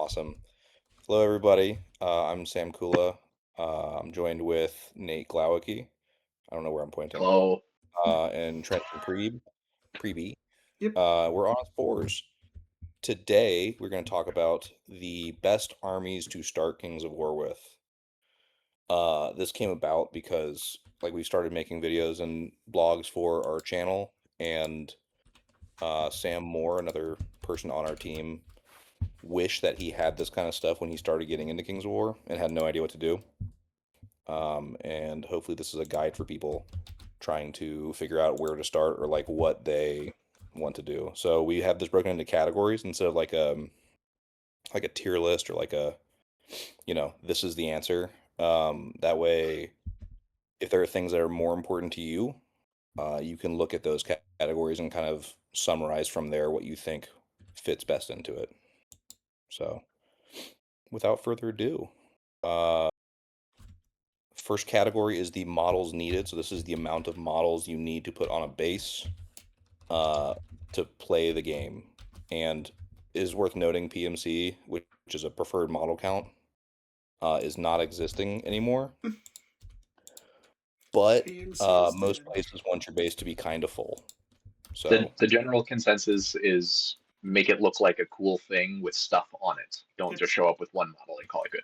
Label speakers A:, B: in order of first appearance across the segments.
A: Awesome. Hello, everybody. I'm Sam Kula. I'm joined with Nate Glowacki. I don't know where I'm pointing.
B: Hello.
A: And Trenton Preeby.
C: Yep.
A: We're on fours. Today, we're going to talk about the best armies to start Kings of War with. This came about because, we started making videos and blogs for our channel, and Sam Moore, another person on our team, wish that he had this kind of stuff when he started getting into Kings of War and had no idea what to do. And hopefully this is a guide for people trying to figure out where to start or what they want to do. So we have this broken into categories instead of like a tier list or this is the answer. That way, if there are things that are more important to you, you can look at those categories and kind of summarize from there what you think fits best into it. So, without further ado, uh, first category is the models needed. So this is the amount of models you need to put on a base to play the game. And it is worth noting PMC, which is a preferred model count, is not existing anymore. But
C: PMC is
A: most
C: dead.
A: places want your base to be kind of full. So
B: The general consensus is make it look like a cool thing with stuff on it. Don't just show up with one model and call it good.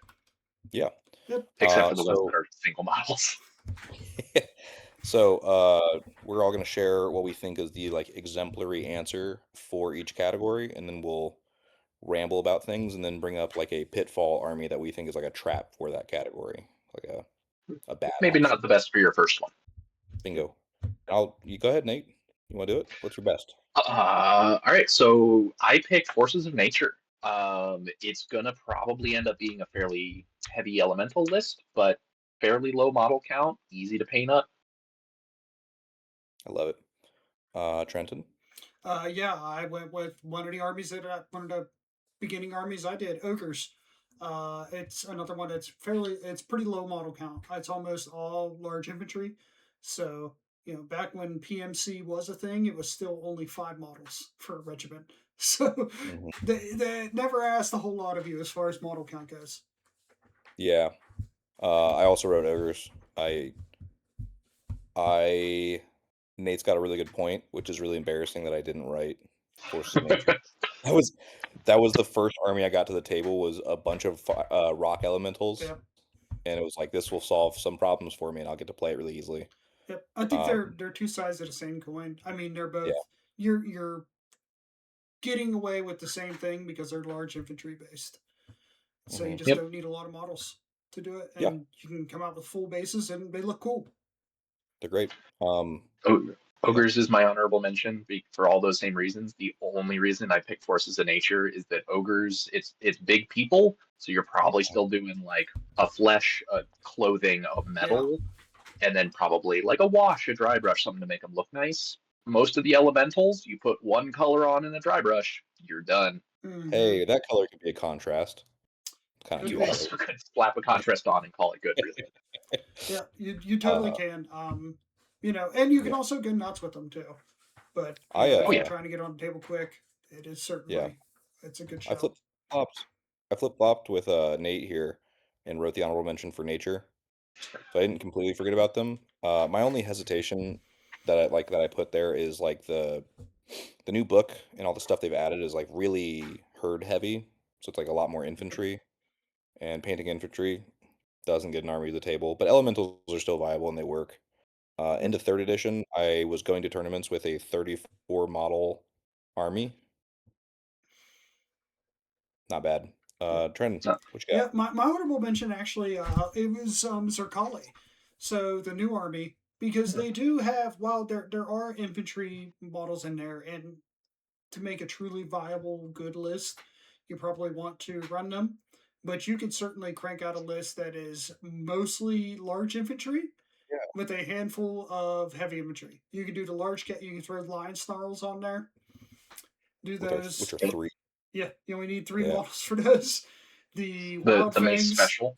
A: yeah.
C: Yep.
B: Except for the ones that are single models.
A: So we're all going to share what we think is the exemplary answer for each category, and then we'll ramble about things and then bring up a pitfall army that we think is a trap for that category, like a bad
B: Maybe
A: option.
B: not the best for your first one.
A: Bingo. You go ahead, Nate. You want to do it? What's your best?
B: All right, so I picked Forces of Nature. It's gonna probably end up being a fairly heavy elemental list, but fairly low model count, easy to paint up.
A: I love it. Trenton?
C: Yeah, I went with one of the armies one of the beginning armies I did, Ogres. It's another one that's it's pretty low model count. It's almost all large infantry. So, back when PMC was a thing, it was still only 5 models for a regiment. So they never asked a whole lot of you as far as model count goes.
A: Yeah. I also wrote Ogres. Nate's got a really good point, which is really embarrassing that I didn't write Forces of Nature. That was the first army I got to the table, was a bunch of rock elementals,
C: Yep.
A: and it was like, this will solve some problems for me, and I'll get to play it really easily.
C: Yep. I think they're two sides of the same coin. I mean, they're both you're getting away with the same thing because they're large infantry based. So you just don't need a lot of models to do it, and you can come out with full bases, and they look cool.
A: They're great.
B: Ogres is my honorable mention for all those same reasons. The only reason I picked Forces of Nature is that Ogres, it's big people, so you're probably still doing like a flesh, a clothing, a metal, and then probably like a wash, a dry brush, something to make them look nice. Most of the elementals, you put one color on in a dry brush, you're done.
A: Hey, that color could be a contrast.
B: Kind of you also could slap a contrast on and call it good, really.
C: Yeah, you totally can. And you can also go nuts with them too. But if you're trying to get on the table quick, it is certainly it's a good show.
A: I flip flopped with Nate here and wrote the honorable mention for Nature, so I didn't completely forget about them. My only hesitation that I put there is the new book and all the stuff they've added is really herd heavy, so it's a lot more infantry, and painting infantry doesn't get an army to the table, but elementals are still viable and they work. Into 3rd edition, I was going to tournaments with a 34 model army. Not bad. Trent, what you got?
C: Yeah, my honorable mention actually, it was Zerkali. So the new army, because they do have, while there are infantry models in there, and to make a truly viable good list, you probably want to run them. But you could certainly crank out a list that is mostly large infantry with a handful of heavy infantry. You can do the large cat. You can throw lion snarls on there. Do those,
A: which are 3.
C: Yeah, you only need 3 models for those. The wild fangs
B: special.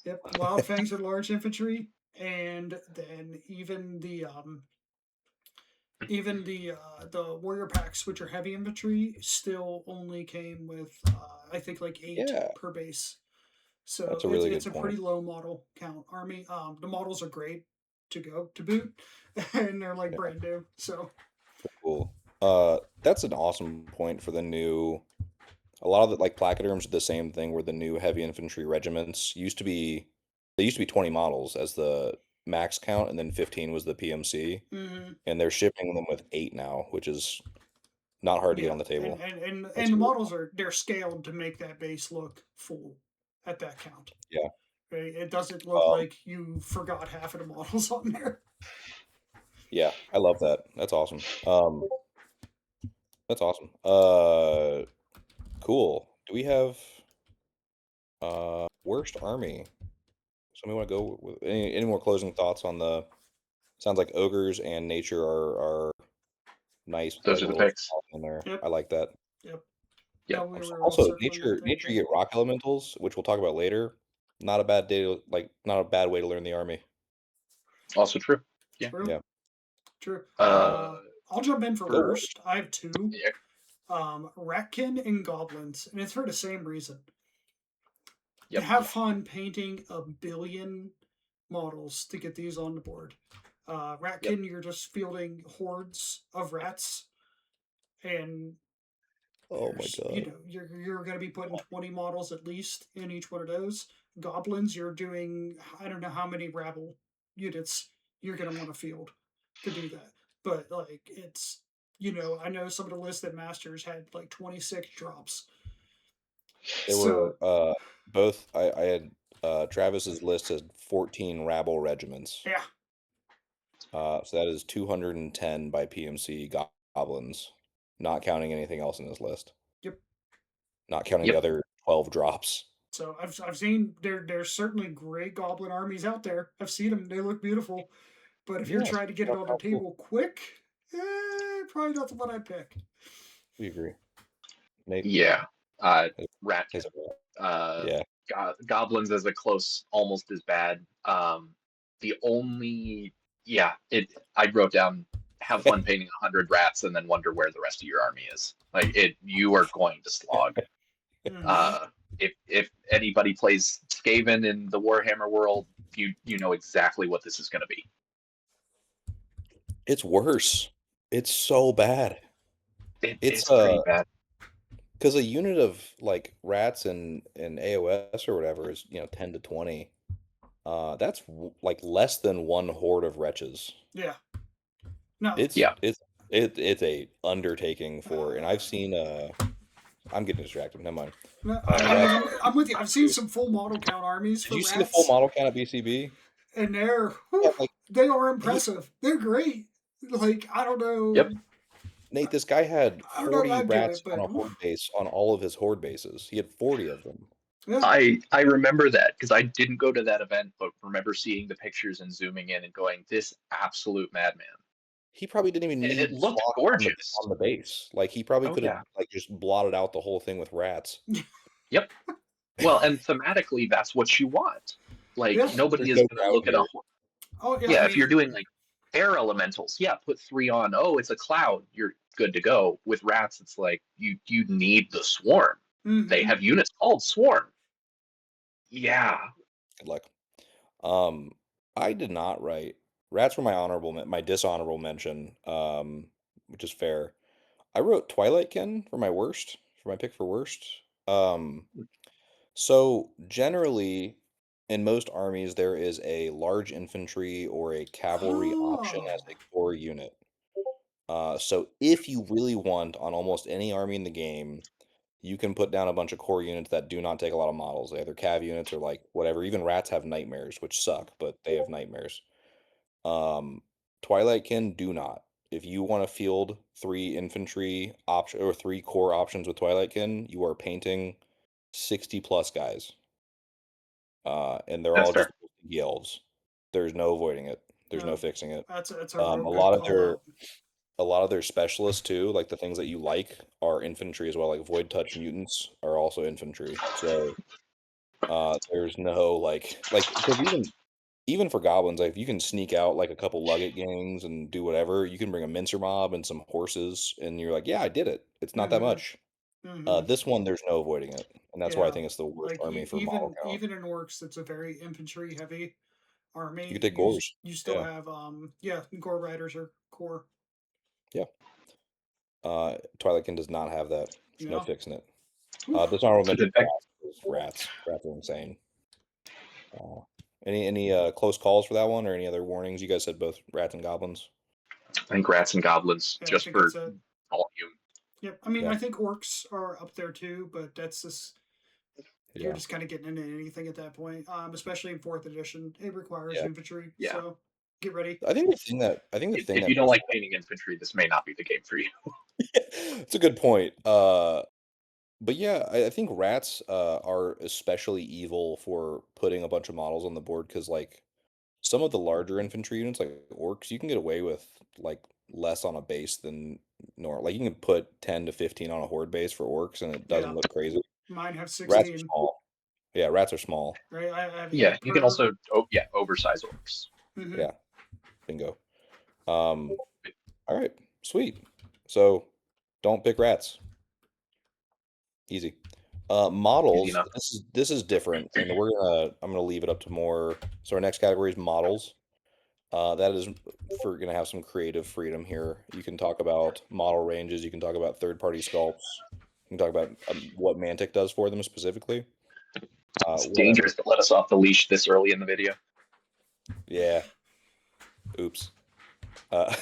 C: Yep, wild fangs are large infantry, and then even even the warrior packs, which are heavy infantry, still only came with I think like 8
A: Yeah,
C: per base.
A: that's
C: So
A: a really
C: it's
A: good
C: a
A: point.
C: pretty low model count army. The models are great to go to boot, and they're like
A: Yeah,
C: brand new. So
A: cool. That's an awesome point for the new. A lot of the like placoderms are the same thing where the new heavy infantry regiments used to be they used to be 20 models as the max count and then 15 was the PMC
C: mm-hmm.
A: and they're shipping them with 8 now, which is not hard to get
C: Yeah,
A: on the
C: and
A: table.
C: and
A: That's
C: the
A: really
C: models
A: cool.
C: are they're scaled to make that base look full at that count.
A: Yeah.
C: Right? It doesn't look
A: Um,
C: like you forgot half of the models on there.
A: yeah, I love that. That's awesome. That's awesome. Cool. Do we have worst army? Somebody want to go with any more closing thoughts on the sounds like ogres and nature are nice with
B: Those
A: like
B: are
A: a
B: the
A: little
B: picks.
A: in there.
C: Yep,
A: I like that.
C: yep.
B: Yep.
C: Yeah, we were all
A: Also,
C: circling that
A: nature
C: thing.
A: you get rock elementals, which we'll talk about later. Not a bad day to, like not a bad way to learn the army.
B: Also true. Yeah.
C: True,
A: Yeah.
C: true.
B: Uh,
C: I'll jump in for
A: Go
B: for
C: worst. I have two.
B: yeah.
C: Ratkin and goblins, and it's for the same reason.
B: Yep.
C: Have fun painting a billion models to get these on the board.
B: Yep.
C: Ratkin, you're just fielding hordes of rats, and
A: Oh my God.
C: you're going to be putting 20 models at least in each one of those. Goblins, you're doing I don't know how many rabble units you're going to want to field to do that, but like it's I know some of the listed masters had like 26 drops.
A: There
C: So
A: were both I had Travis's list said 14 rabble regiments.
C: yeah,
A: So that is 210 by PMC goblins, not counting anything else in this list.
C: yep.
A: Not counting the
B: Yep.
A: other 12 drops.
C: So I've seen there's certainly great goblin armies out there. I've seen them; they look beautiful. But if you're
A: Yes,
C: trying to get it on the table quick, probably not the one I'd pick.
A: we agree. Nate
B: Yeah.
A: has, has
B: Ratkin. Uh,
A: yeah.
B: goblins as a close, almost as bad. The only, yeah, it. I wrote down have fun painting 100 rats and then wonder where the rest of your army is. Like it, you are going to slog.
C: Mm-hmm.
B: Uh, if anybody plays Skaven in the Warhammer world, you know exactly what this is going to be.
A: It's worse. It's so bad. It's
B: It's pretty bad.
A: because a unit of like rats and AOS or whatever is 10 to 20. That's like less than one horde of wretches.
C: Yeah. No.
A: It's
B: Yeah.
A: it's it's a undertaking for, and I've
C: Uh,
A: seen I'm getting distracted. Never mind.
C: no,
A: Rats.
C: I'm with you. I've seen some full model count armies
A: Did
C: for
A: you see the full
C: rats,
A: model count at BCB?
C: and
A: Yeah, like
C: they are
A: he,
C: impressive. They're great. Like I don't
B: Yep.
C: know,
A: Nate, this guy had
C: I don't know if
A: 40
C: I'd do it,
A: rats on
C: but
A: a horde base on all of his horde bases. He had 40 of them.
C: yeah,
B: I remember that because I didn't go to that event, but remember seeing the pictures and zooming in and going, "This absolute madman."
A: He probably didn't even
B: And it
A: need
B: looked
A: slots
B: gorgeous.
A: on the base. Like he probably
B: Oh
A: could have
B: yeah.
A: like just blotted out the whole thing with rats.
B: Yep. Well, and thematically, that's what you want. Like
C: yeah.
B: nobody
A: There's
B: is
A: no
B: going to
A: crowd
B: look at a
A: here.
C: Oh yeah. I
B: yeah. If you're
C: mean,
B: doing like air elementals, yeah, put 3 on. Oh, it's a cloud. You're good to go. With rats, it's like you need the swarm. They
C: mm-hmm.
B: have units called swarm. Yeah.
A: Good luck. Um, I did not write rats were my dishonorable mention. Which is fair. I wrote Twilightkin for my pick for worst. Um, so generally in most armies there is a large infantry or a cavalry option as
C: Oh,
A: a core unit. So if you really want on almost any army in the game, you can put down a bunch of core units that do not take a lot of models. They're either cav units or like whatever. Even rats have nightmares, which suck, but they have nightmares. Twilightkin do not. If you want to field 3 infantry option or 3 core options with Twilightkin, you are painting 60 plus guys. And they're
B: That's
A: all just
B: fair.
A: elves. There's no avoiding it. There's no
C: no,
A: fixing it.
C: that's a
A: Um,
C: real
A: a
C: good
A: lot of
C: call
A: their
C: out.
A: a lot of their specialists too, like the things that you like, are infantry as well. Like void touch mutants are also infantry. So there's no like because even for goblins, like if you can sneak out like a couple Luggett gangs and do whatever, you can bring a mincer mob and some horses, and you're like, yeah, I did it. It's not that
C: Mm-hmm.
A: much.
C: Mm-hmm.
A: This one, there's no avoiding it, and that's why I
C: Yeah.
A: think it's the worst
C: Like
A: army for model
C: even
A: count.
C: even in orcs, that's a very infantry heavy
A: You
C: army.
A: could take gores.
C: You still
A: Yeah,
C: have yeah, gore riders are core.
A: yeah. Twilight Kin does not have that. There's no
C: Yeah.
A: fixing it.
C: Oof.
A: Dishonorable
B: So
A: mention
B: did Beck.
A: rats. 'Cause Rats. Rats are insane. Uh, any close calls for that one, or any other warnings? You guys said both rats and goblins.
B: I think rats and goblins
C: Yeah, I
B: just
C: think
B: for
C: that's it.
B: volume.
C: Yep. I mean,
A: Yeah,
C: I think orcs are up there too, but that's just you're
A: yeah,
C: just kind of getting into anything at that point. Especially in fourth edition, it requires
A: yeah.
C: infantry,
B: Yeah.
C: so get ready.
A: I think the thing
B: If
A: that
B: you don't
A: makes
B: like painting infantry, this may not be the game for you.
A: it's a good point. But yeah, I think rats are especially evil for putting a bunch of models on the board because like some of the larger infantry units, like orcs, you can get away with like less on a base than normal. Like you can put 10 to 15 on a horde base for orcs, and it
C: Yeah,
A: doesn't look crazy.
C: mine have
A: Rats are
C: 16.
A: small. Yeah, rats are small.
C: Right, I have
B: Yeah,
C: 8
B: you can
C: per.
B: also oversize orcs.
C: Mm-hmm.
A: Yeah, bingo. Um, all right, sweet. So don't pick rats. Easy.
B: Easy
A: Models.
B: enough.
A: This is different, and I'm gonna leave it up to more. So our next category is models. That is for gonna have some creative freedom here. You can talk about model ranges. You can talk about third-party sculpts. You can talk about what Mantic does for them specifically.
B: It's
A: Whatever.
B: dangerous to let us off the leash this early in the video.
A: Yeah. Oops. Uh,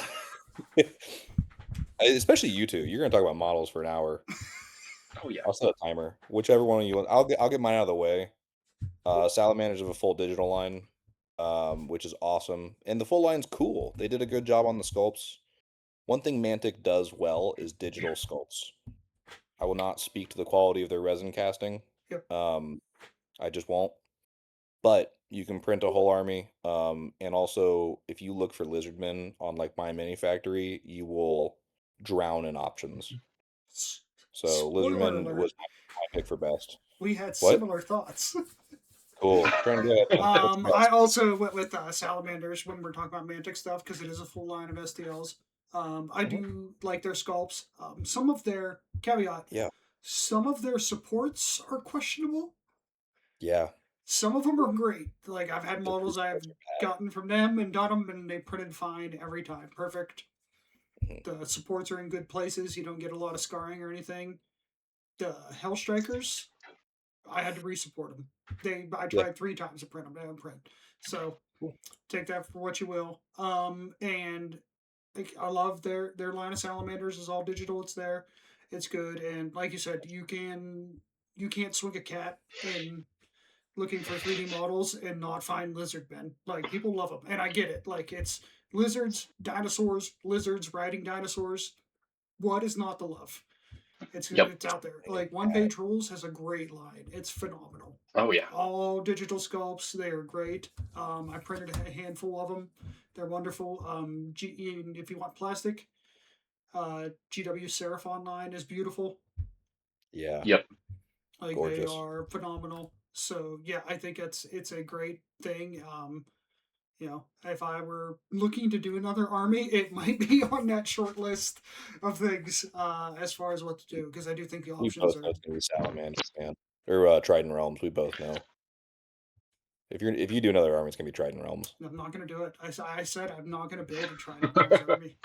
A: especially you two. You're gonna talk about models for an hour.
B: Oh yeah.
A: I'll set a timer. Whichever one of you want. I'll get mine out of the way. Salamanders have a full digital line, which is awesome, and the full line's cool. They did a good job on the sculpts. One thing Mantic does well is digital sculpts. I will not speak to the quality of their resin casting.
C: Yep.
A: Um, I just won't. But you can print a whole army, and also if you look for lizardmen on like My Mini Factory, you will drown in options. So
C: Spoiler
A: lizardmen
C: alert:
A: was my pick for best.
C: we had
A: What?
C: similar thoughts.
A: Cool. Trying to get what's your
C: I
A: best?
C: also went with salamanders when we're talking about mantic stuff because it is a full line of STLs. I
A: Mhm.
C: do like their sculpts. Some of their caveat,
A: Yeah.
C: some of their supports are questionable.
A: Yeah.
C: Some of them are great. Like I've had
A: Their
C: models I've
A: presets are bad.
C: gotten from them and got them, and they printed fine every time. Perfect.
A: Mhm.
C: The supports are in good places. You don't get a lot of scarring or anything. The Hell Strikers, I had to resupport them. I
A: Yeah.
C: tried 3 times to print them. They don't print. So
A: Cool.
C: take that for what you will. And I love their line of salamanders is all digital. It's there. It's good. And like you said, you can't swing a cat in looking for 3D models and not find lizard men. Like people love them, and I get it. Like it's lizards riding dinosaurs. What is not to love?
B: Yep.
C: It's out there. Like One Page Rules has a great line. It's phenomenal.
B: Oh yeah.
C: All digital sculpts. They are great. I printed a handful of them. They're wonderful. If you want plastic, GW Seraphon line is beautiful.
A: Yeah.
B: Yep.
C: Like they
A: Gorgeous.
C: are phenomenal. So yeah, I think it's a great thing. If I were looking to do another army, it might be on that short list of things as far as what to do because I do think the
A: We
C: options
A: both know
C: are.
A: it's gonna be Salamanders, man. Or Trident Realms. We both know. If you do another army, it's gonna be Trident Realms.
C: I'm not going to do it. I said I'm not going to build a Trident Realms army.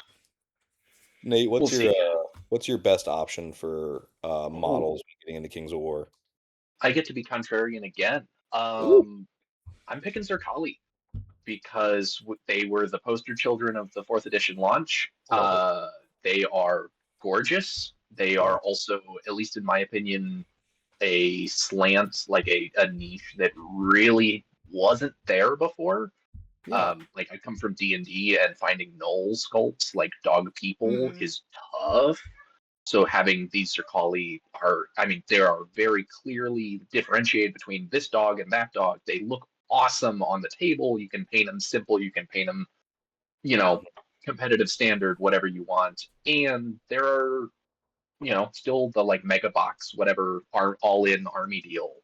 A: Nate,
B: We'll see.
A: what's your best option for
B: Oh,
A: models getting into Kings of War?
B: I get to be contrarian again.
A: Ooh.
B: I'm picking Zerkali because they were the poster children of the fourth edition launch.
A: Love it.
B: They are gorgeous. They
A: Yeah.
B: are also, at least in my opinion, a slant, like a niche that really wasn't there before.
A: Yeah.
B: Like I come from D&D and finding null sculpts like dog people
C: Mm-hmm.
B: is tough. So having these Zerkali are, I mean, they are very clearly differentiated between this dog and that dog. They look awesome on the table. You can paint them simple. You can paint them, you know, competitive standard, whatever you want. And there are, still the like mega box, whatever, are all in army deal,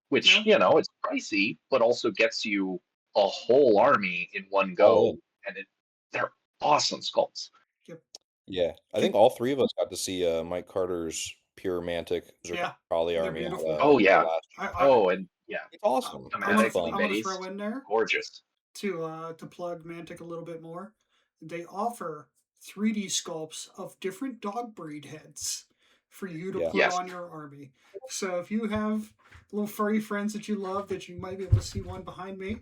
B: which,
C: Yeah.
B: it's pricey, but also gets you a whole army in one
A: All
B: go,
A: in.
B: and they're awesome sculpts.
C: Yep.
A: Yeah, I think
C: Could,
A: all three of us got to see Mike Carter's pure Mantic
C: yeah,
A: Zerkali
C: they're
A: army
C: beautiful.
B: Oh yeah,
A: last year.
C: I
B: oh and yeah,
A: It's awesome.
C: I
A: It's
C: want
B: thematically
C: I
A: fun.
C: want to throw
B: based,
C: in there
B: gorgeous.
C: to plug Mantic a little bit more. They offer 3D sculpts of different dog breed heads for you to
A: Yeah.
C: put
B: Yes.
C: on your army. So if you have little furry friends that you love, that you might be able to see one behind me.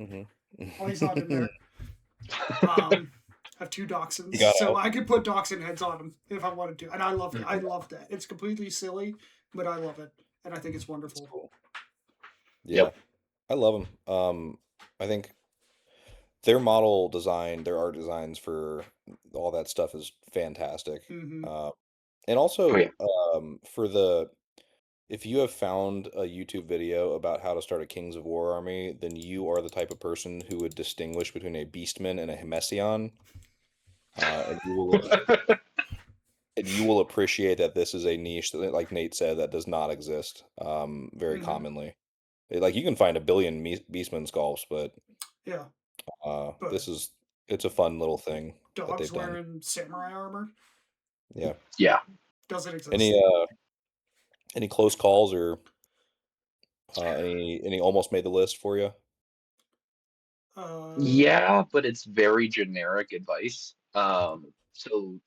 C: Oh, he's not in there. I have 2 dachshunds,
A: You got
C: so
A: out.
C: I could put dachshund heads on them if I wanted to, and I loved it. I loved that. It's completely silly, but I love it, and I think it's
A: It's
C: wonderful.
A: cool. Yeah,
B: Yep.
A: I love them. I think their model design, their art designs for all that stuff is fantastic.
C: Mm-hmm.
A: And
B: Oh yeah.
A: also, for the if you have found a YouTube video about how to start a Kings of War army, then you are the type of person who would distinguish between a Beastman and a Hemession, and you will appreciate that this is a niche that, like Nate said, that does not exist very
C: Mm-hmm.
A: commonly. Like you can find a billion Beastman sculpts, but
C: Yeah,
A: this
C: but
A: is it's a fun little thing that
C: dogs
A: they've done.
C: wearing samurai armor
A: Yeah.
B: Yeah.
C: doesn't
A: Any
C: exist.
A: any close calls or any almost made the list for you?
C: Uh,
B: Yeah, but it's very generic advice. So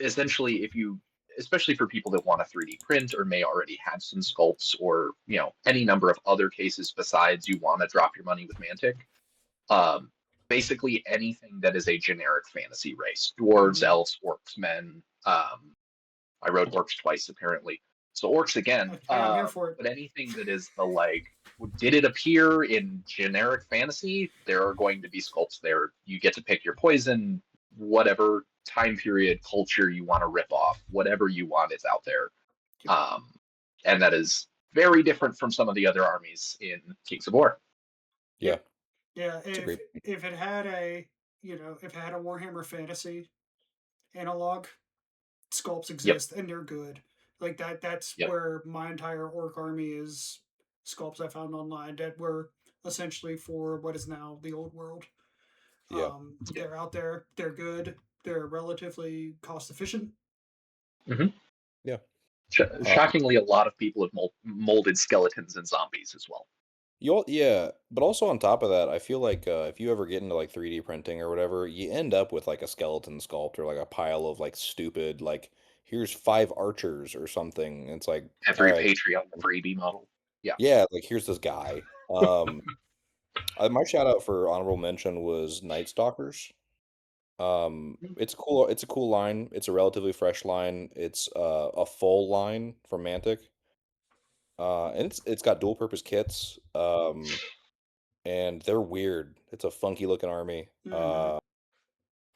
B: essentially, if you, especially for people that want a 3D print or may already have some sculpts, or any number of other cases besides you want to drop your money with Mantic, um, basically anything that is a generic fantasy race, dwarves,
C: mm-hmm.
B: elves, orcs, men. I wrote orcs twice apparently, so orcs again.
C: Hey, I'm here for it.
B: But anything that is the like, did it appear in generic fantasy? There are going to be sculpts there. You get to pick your poison, whatever time period, culture you want to rip off, whatever you want is out there.
C: Yep.
B: And that is very different from some of the other armies in Kings of War.
A: Yeah,
C: Yeah,
A: it's a great.
C: if it had a if it had a Warhammer Fantasy analog, sculpts
B: Yep.
C: exist and they're good. Like that's
B: Yep.
C: where my entire orc army is sculpts I found online that were essentially for what is now the old world.
A: Yeah.
C: They're out there, they're good, they're relatively cost efficient.
B: Mm-hmm.
A: Yeah. Um,
B: Shockingly, a lot of people have molded skeletons and zombies as well.
A: yeah, but also on top of that, I feel like if you ever get into like 3D printing or whatever, you end up with like a skeleton sculpt or like a pile of like stupid like here's 5 archers or something. It's like, all
B: Every
A: right,
B: Patreon freebie model. Yeah.
A: yeah, like here's this guy. My shout out for honorable mention was Night Stalkers. It's cool. It's a cool line. It's a relatively fresh line. It's a full line from Mantic. And it's got dual purpose kits. And they're weird. It's a funky looking army.
C: Mm-hmm.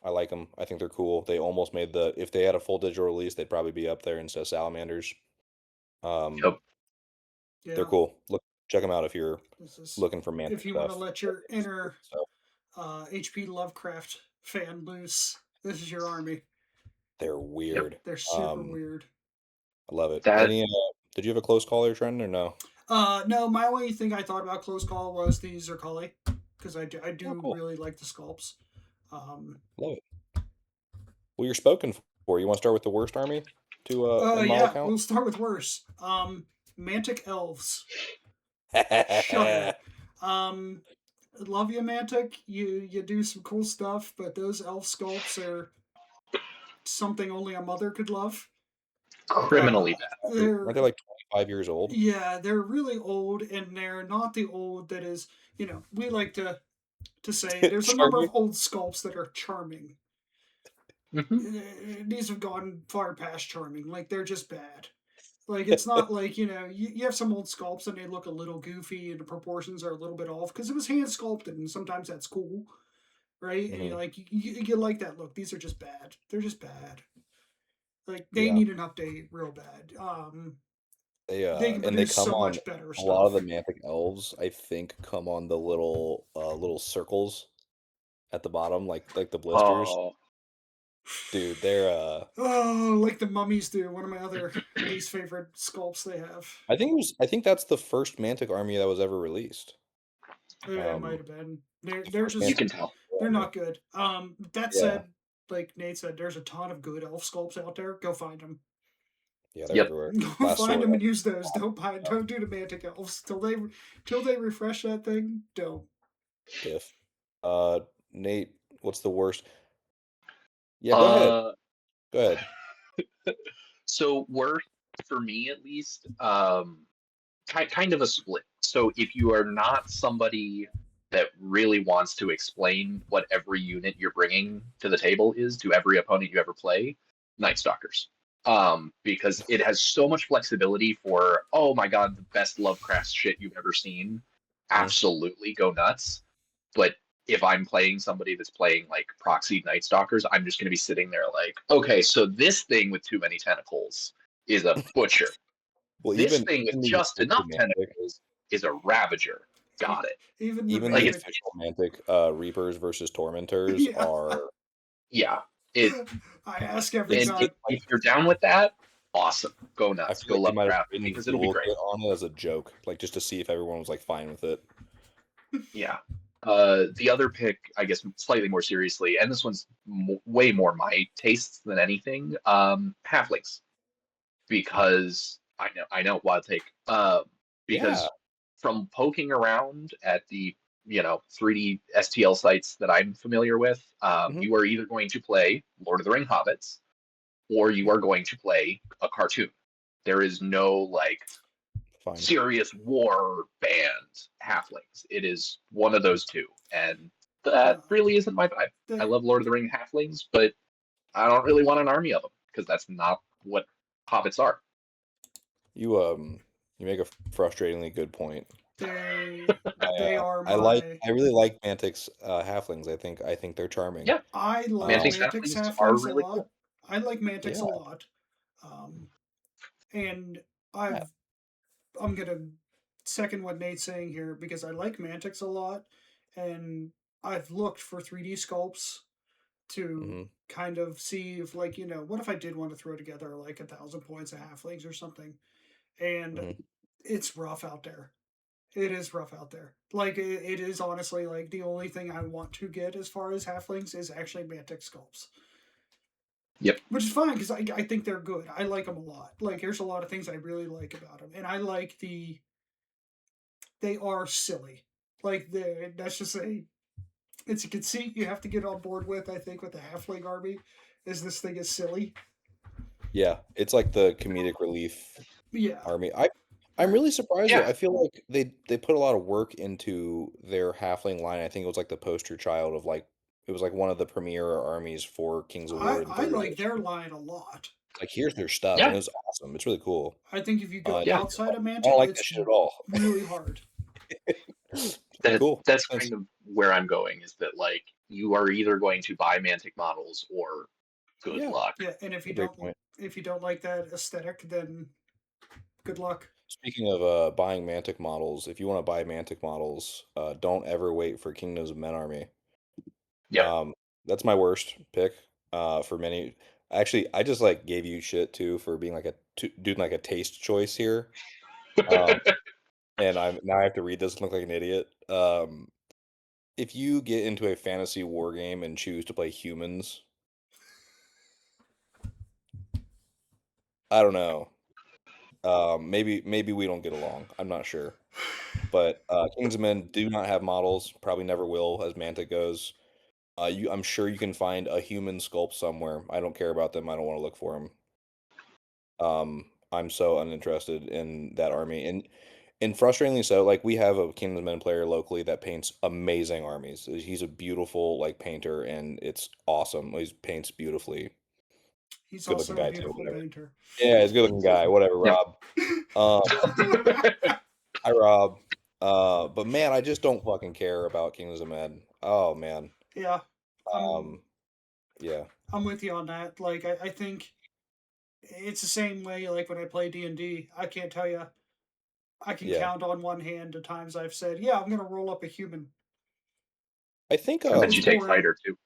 A: I like them. I think they're cool. They almost made if they had a full digital release, they'd probably be up there instead of salamanders.
B: Yep.
A: They're
C: Yeah.
A: cool. Check them out if you're
C: This is
A: looking for Mantic
C: if you want to
A: stuff.
C: let your inner
A: So
C: HP Lovecraft fan loose. This is your army.
A: they're weird.
C: They're super weird.
A: I love it.
B: That
A: Did you have a close call there, Trent, or no?
C: No, my only thing I thought about close call was the Zerkali because I
A: Oh,
C: do
A: cool.
C: really like the sculpts.
A: Love it. Well, you're spoken for. You want to start with the worst army to in model
C: Yeah,
A: count?
C: we'll start with worse. Mantic elves. Shudder. Love you, Mantic. You do some cool stuff, but those elf sculpts are something only a mother could love.
B: criminally bad.
A: Aren't they like 25 years old?
C: Yeah, they're really old, and they're not the old that is. We like to say there's a number of old sculpts that are charming.
B: Mm-hmm.
C: These have gone far past charming. Like they're just bad. Like it's not like you have some old sculpts and they look a little goofy and the proportions are a little bit off because it was hand sculpted and sometimes that's cool, right? And you like that look. These are just bad. They're just bad. Like they need an update real bad. They can
A: And they
C: produce
A: come
C: so
A: on
C: much better
A: a lot of
C: stuff.
A: the Mantic elves, I think, come on the little circles at the bottom, like the blisters.
B: Oh,
A: Dude, they're
C: Oh, like the mummies do. One of my other least favorite sculpts they have.
A: I think that's the first Mantic army that was ever released.
C: It might
A: Um,
C: have been. They're
A: First
B: You
C: just
A: Mantic
B: can tell.
C: they're
A: army.
C: not good. That
A: Yeah,
C: said, like Nate said, there's a ton of good elf sculpts out there. Go find them.
A: yeah, they're
B: Yep.
A: everywhere.
C: Go
A: Last
C: find
A: sword,
C: them and use those. Don't do the mantic elves till they refresh that thing. Don't.
A: diff. Uh, Nate, what's the worst? Yeah, go ahead.
B: Uh,
A: Go ahead.
B: so worth for me at least, kind of a split. So if you are not somebody that really wants to explain what every unit you're bringing to the table is to every opponent you ever play, Night Stalkers. Because it has so much flexibility for, oh my god, the best Lovecraft shit you've ever seen.
A: Mhm.
B: Absolutely go nuts. But if I'm playing somebody that's playing like proxy Night Stalkers, I'm just going to be sitting there like, okay, so this thing with too many tentacles is a butcher.
A: Well,
B: This
A: even
B: thing with
A: even the
B: just
A: official
B: enough
A: Mantic,
B: tentacles is a Ravager. Got it.
C: Even the
A: even
B: Like
A: the
C: mantic.
A: official Mantic, Reapers versus Tormentors
C: Yeah.
A: are
B: yeah. It
C: I ask every
A: they
B: and
C: time.
A: skip
B: if you're down with that, awesome. Go
A: I
B: nuts.
A: feel
B: Go
A: like they might have
B: Lovecraft
A: written
B: because it'll be
A: dual
B: great.
A: kit on it as a joke, like just to see if everyone was like fine with it.
B: Yeah. The other pick, I guess, slightly more seriously, and this one's way more my tastes than anything. Halflings, because I know, wild take.
A: Yeah.
B: Because from poking around at the 3D STL sites that I'm familiar with,
A: Hmm.
B: you are either going to play Lord of the Ring hobbits or you are going to play a cartoon. There is no like
A: Fine.
B: serious war band halflings. It is one of those two, and that
C: Uh,
B: really isn't my vibe. I
C: the,
B: love Lord of the Ring halflings, but I don't really want an army of them because that's not what hobbits are.
A: You make a frustratingly good point.
C: they are my.
A: I really like Mantic's halflings. I think they're charming.
B: Yeah,
C: I like
A: Um,
B: Mantic's
C: Mantic's
B: halflings are
C: halflings a
B: really
C: lot.
B: cool.
C: I like Mantic's
A: yeah.
C: a lot. Um, and
A: Yeah.
C: I'm gonna second what Nate's saying here because I like Mantic's a lot, and I've looked for 3D sculpts to
A: Hmm.
C: kind of see if what if I did want to throw together like 1,000 points of halflings or something, and
A: Hmm.
C: it's rough out there. It is rough out there. Like it is honestly like the only thing I want to get as far as halflings is actually Mantic sculpts,
B: Yep.
C: which is fine because I think they're good. I like them a lot. Like there's a lot of things I really like about them, and I like they are silly. Like that's just it's a conceit you have to get on board with. I think with the halfling army, is this thing is silly.
A: Yeah. It's like the comedic relief
C: Yeah,
A: army. I'm really surprised though.
B: Yeah.
A: I feel like they put a lot of work into their halfling line. I think it was like the poster child of like it was like one of the premier armies for Kings of War in
C: I
A: third
C: like their
A: edition.
C: line a lot.
A: Like here's their stuff, and it
B: Yeah.
A: was awesome. It's really cool.
C: I think if you go
B: Yeah.
A: Just,
C: outside of
A: I don't
C: Mantic,
A: like that
C: it's
A: shit at all.
C: really hard.
B: That
A: Cool.
B: that's
A: Makes
B: kind
A: sense.
B: of where I'm going. Is that like you are either going to buy Mantic models or good
A: Yeah,
B: luck.
C: Yeah, and
A: that's a great point.
C: if you don't like that aesthetic, then good luck.
A: Speaking of buying Mantic models, if you want to buy Mantic models, don't ever wait for Kingdoms of Men army.
B: Yep.
A: Um, that's my worst pick. For many, actually, I just like gave you shit too for being like doing like a taste choice here. Um, and I have to read this and look like an idiot. If you get into a fantasy war game and choose to play humans, I don't know. Maybe we don't get along. I'm not sure. But Kings of Men do not have models. Probably never will, as Manta goes. I'm sure you can find a human sculpt somewhere. I don't care about them. I don't want to look for them. I'm so uninterested in that army, and frustratingly so. Like we have a Kings of Men player locally that paints amazing armies. He's a beautiful like painter, and it's awesome. He paints beautifully.
C: He's
A: Good looking
C: also a
A: guy too.
C: beautiful
A: Whatever.
C: painter.
A: Yeah, he's a good looking guy. Whatever,
B: Yep.
A: Rob. Um, Hi, Rob. But man, I just don't fucking care about Kings of Men. Oh man.
C: Yeah, I'm
A: Um, yeah,
C: I'm with you on that. Like I think it's the same way. Like when I play D&D, I can't tell you. I can
A: yeah.
C: count on one hand the times I've said, "Yeah, I'm gonna roll up a human."
A: I think
B: I
C: It
B: bet
C: was
B: you take
C: boring.
B: fighter too.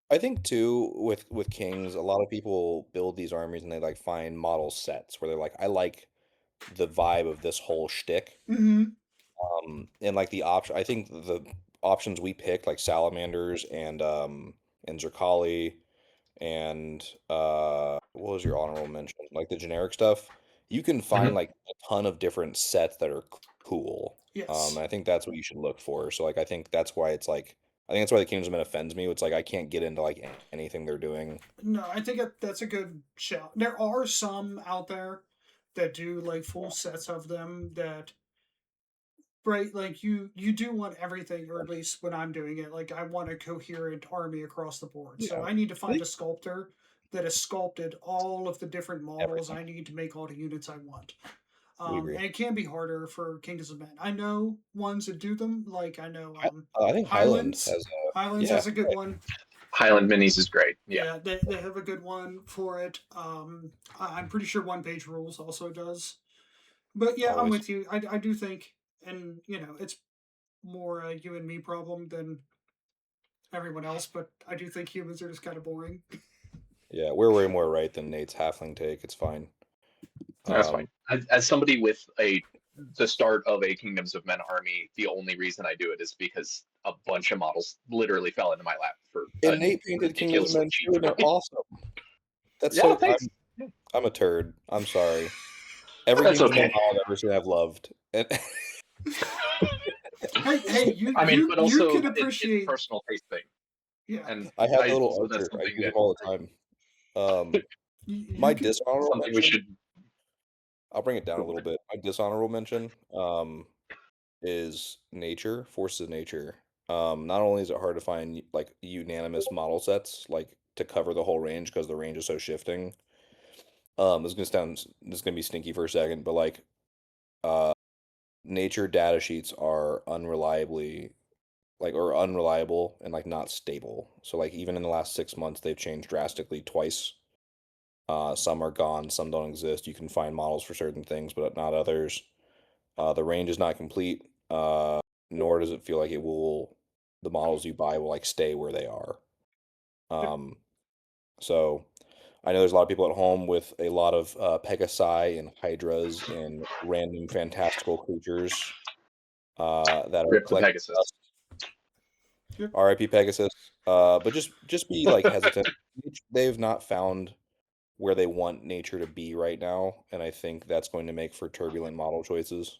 A: I think too with Kings, a lot of people build these armies and they like find model sets where they're like, I like the vibe of this whole shtick.
C: Hmm.
A: And like the option, I think the options we picked, like salamanders and Zerkali and what was your honorable mention? Like the generic stuff, you can find
B: Mhm.
A: like a ton of different sets that are cool.
C: Yes.
A: And I think that's what you should look for. So like I think that's why it's like I think that's why the Kingdoms of Men offends me. It's like I can't get into like anything they're doing.
C: No, I think that's a good shout. There are some out there that do like full sets of them that right like you do want everything, or at least when I'm doing it, like I want a coherent army across the board. So
A: Yeah,
C: I need to
A: I
C: find
A: think
C: a sculptor that has sculpted all of the different models
A: everything.
C: I need to make all the units I want.
A: We agree.
C: And it can be harder for Kingdoms of Men. I know ones that do them, like I know
A: I think Highland
C: Highlands.
A: has a
C: Highlands
A: yeah,
C: has a good
A: right.
C: one.
B: Highland Minis is great. Yeah.
C: Yeah, they have a good one for it. I'm pretty sure One Page Rules also does. But yeah, I'm
A: Always.
C: with you. I do think, and it's more a you and me problem than everyone else. But I do think humans are just kind of boring.
A: Yeah, we're way more right than Nate's halfling take. It's fine.
B: That's fine.
A: Um,
B: As somebody with the start of a Kingdoms of Men army, the only reason I do it is because a bunch of models literally fell into my lap for a
A: and Nate painted Kingdoms of
B: ridiculously
A: Men
B: cheap
A: too, and they're
B: price.
A: awesome. That's
B: Yeah,
A: so
B: thanks.
A: I'm a turd. I'm sorry. Every
B: That's
A: Kingdoms of Men
B: okay.
A: model I've ever seen I've loved. And
C: Hey, you
B: I mean,
C: you
B: but
C: you
B: also
C: can
B: it's a
C: appreciate.
B: personal taste thing,
C: Yeah,
B: and
A: I have the
B: I
A: little
B: so that's
A: Archer. I
B: something
A: use
B: that
A: him all the time. Um,
C: you
A: my
C: can.
A: dishonorable
B: something we
A: mention,
B: should
A: I'll bring it down a
B: go
A: little
B: with.
A: bit. My dishonorable mention, is nature, forces of nature. Not only is it hard to find like unanimous model sets, like to cover the whole range because the range is so shifting. This is gonna be stinky for a second, but like uh nature data sheets are unreliably like or unreliable and like not stable. So like even in the last 6 months they've changed drastically twice. Some are gone, some don't exist. You can find models for certain things, but not others. The range is not complete, nor does it feel like the models you buy will like stay where they are.
C: Yep.
A: Um, so I know there's a lot of people at home with a lot of Pegasi and Hydras and random fantastical creatures that are
B: Rip the
A: collecting
B: Pegasus.
A: dust.
C: Yep.
A: RIP Pegasus. But just be like hesitant. They've not found where they want nature to be right now, and I think that's going to make for turbulent model choices.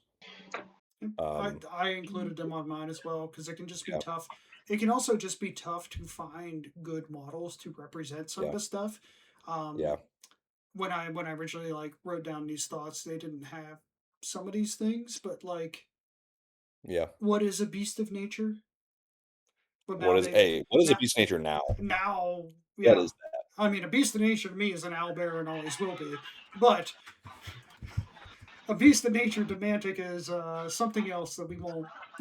C: I
A: Um,
C: I included them on mine as well because it can just be
A: yeah,
C: tough. It can also just be tough to find good models to represent some of
A: yeah,
C: the stuff. Um,
A: yeah,
C: when I originally like wrote down these thoughts, they didn't have some of these things, but like,
A: yeah.
C: what is a beast of nature? But
A: What
C: now
A: is
C: they've
A: a what is a
C: now
A: beast nature now?
C: now
A: What
C: yeah.
A: is that?
C: I mean, a beast of nature to me is an owlbear and always will be, but a beast of nature demantic is something else that we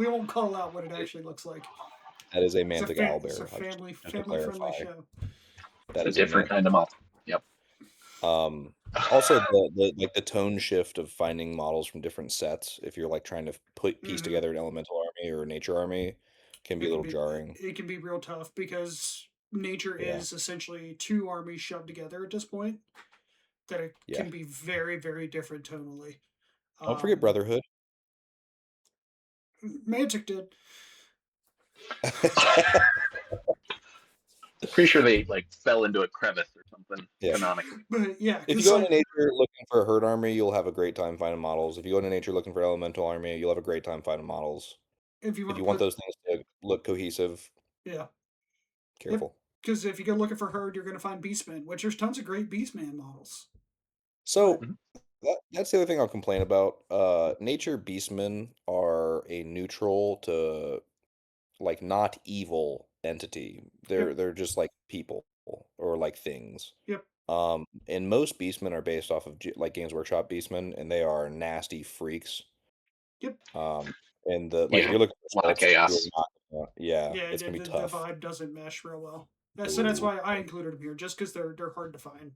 C: won't call out what it actually looks like.
A: That is a
C: It's a
A: mantic
C: it's a
A: owlbear.
C: family
A: Just to
C: family friendly
A: clarify,
C: show.
B: It's
A: that
B: a
A: is a
B: different
A: mantic.
B: kind of model. Yep.
A: Um, Also the like the tone shift of finding models from different sets, if you're like trying to put piece
C: Hmm.
A: together an elemental army or a nature army, can be
C: It
A: a
C: can
A: little
C: be
A: jarring.
C: it can be real tough because nature
A: Yeah,
C: is essentially two armies shoved together at this point. That it
A: yeah.
C: can be very very different tonally.
A: Don't forget
C: Um,
A: Brotherhood.
C: Magic did,
B: Pretty sure they like fell into a crevice or something
A: Yeah.
B: canonically.
C: but yeah,
A: If you
C: because
A: go into
C: like
A: nature looking for a herd army, you'll have a great time finding models. If you go into nature looking for elemental army, you'll have a great time finding models.
C: if you
A: If
C: want to
A: you want
C: put
A: those things to look cohesive,
C: yeah. Yep.
A: careful.
C: Because if you go looking for herd, you're going to find Beastmen, which there's tons of great Beastman models. But
A: So that's the other thing I'll complain about. Nature beastmen are a neutral to like not evil entity.
C: yep,
A: They're just like people or like things.
C: yep,
A: And most beastmen are based off of like Games Workshop beastmen, and they are nasty freaks.
C: yep.
A: Um, and the like if
B: Yeah.
A: you're looking
B: A lot
A: for
B: of
A: sculpts, you're
B: chaos.
A: not. Yeah,
C: Yeah,
A: it's gonna be
C: the
A: tough.
C: vibe doesn't mesh real well. So that's
A: Ooh.
C: why I included them here, just because they're hard to find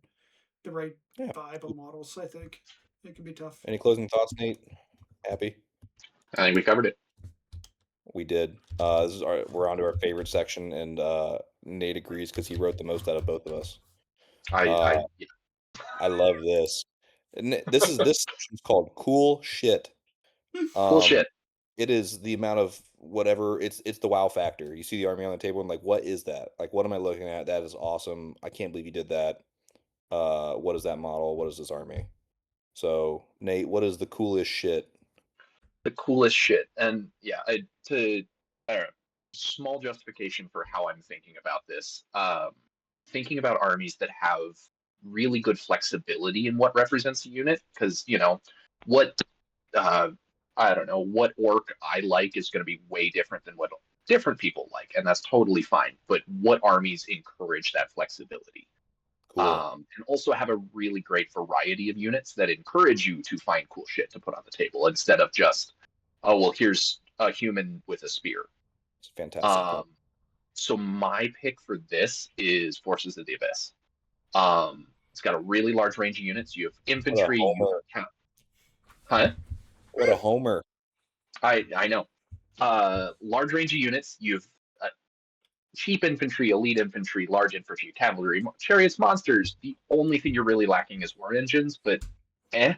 C: the right
A: Yeah.
C: vibe of models. I think it can be tough.
A: Any closing thoughts, Nate? Happy?
B: I think we covered it.
A: We did. We're on to our favorite section, and Nate agrees because he wrote the most out of both of us. Uh,
B: Yeah.
A: I love this. And this section's called Cool Shit. Um,
B: Bullshit.
A: It is the amount of whatever it's the wow factor. You see the army on the table and like, what is that? Like, what am I looking at? That is awesome. I can't believe you did that. What is that model? What is this army? So, Nate, what is the coolest shit?
B: The coolest shit. And yeah, I don't know, small justification for how I'm thinking about this. Thinking about armies that have really good flexibility in what represents a unit, because what uh, I don't know, what orc I like is going to be way different than what different people like, and that's totally fine. But what armies encourage that flexibility?
A: Cool.
B: And also have a really great variety of units that encourage you to find cool shit to put on the table instead of just, oh, well, here's a human with a spear.
A: It's a fantastic point.
B: Um, so my pick for this is Forces of the Abyss. It's got a really large range of units. You have
A: What a
B: infantry, you
A: homer.
B: have huh?
A: What a homer.
B: I know. Large range of units. You have cheap infantry, elite infantry, large infantry, cavalry, chariots, monsters. The only thing you're really lacking is war engines, but eh.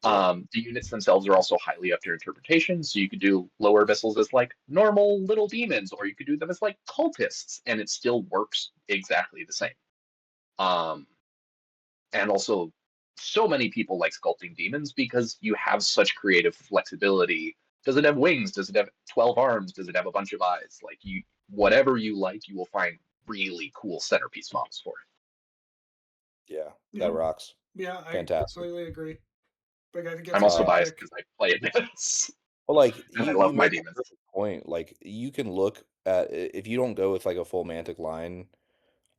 A: Yeah.
B: The units themselves are also highly up to your interpretation, so you could do lower vessels as like normal little demons, or you could do them as like cultists, and it still works exactly the same. Um, and also, so many people like sculpting demons because you have such creative flexibility. Does it have wings? Does it have 12 arms? Does it have a bunch of eyes? Like whatever you like, you will find really cool centerpiece models for it.
A: Yeah. That
C: Yeah,
A: rocks.
C: yeah, I
A: Fantastic.
C: completely agree. But I think it's
B: I'm
C: a
B: also
C: great
B: biased
C: pick.
B: because I play this
A: Well, like
B: and I
A: you
B: love my
A: make a
B: demons.
A: perfect point. Like you can look at if you don't go with like a full Mantic line,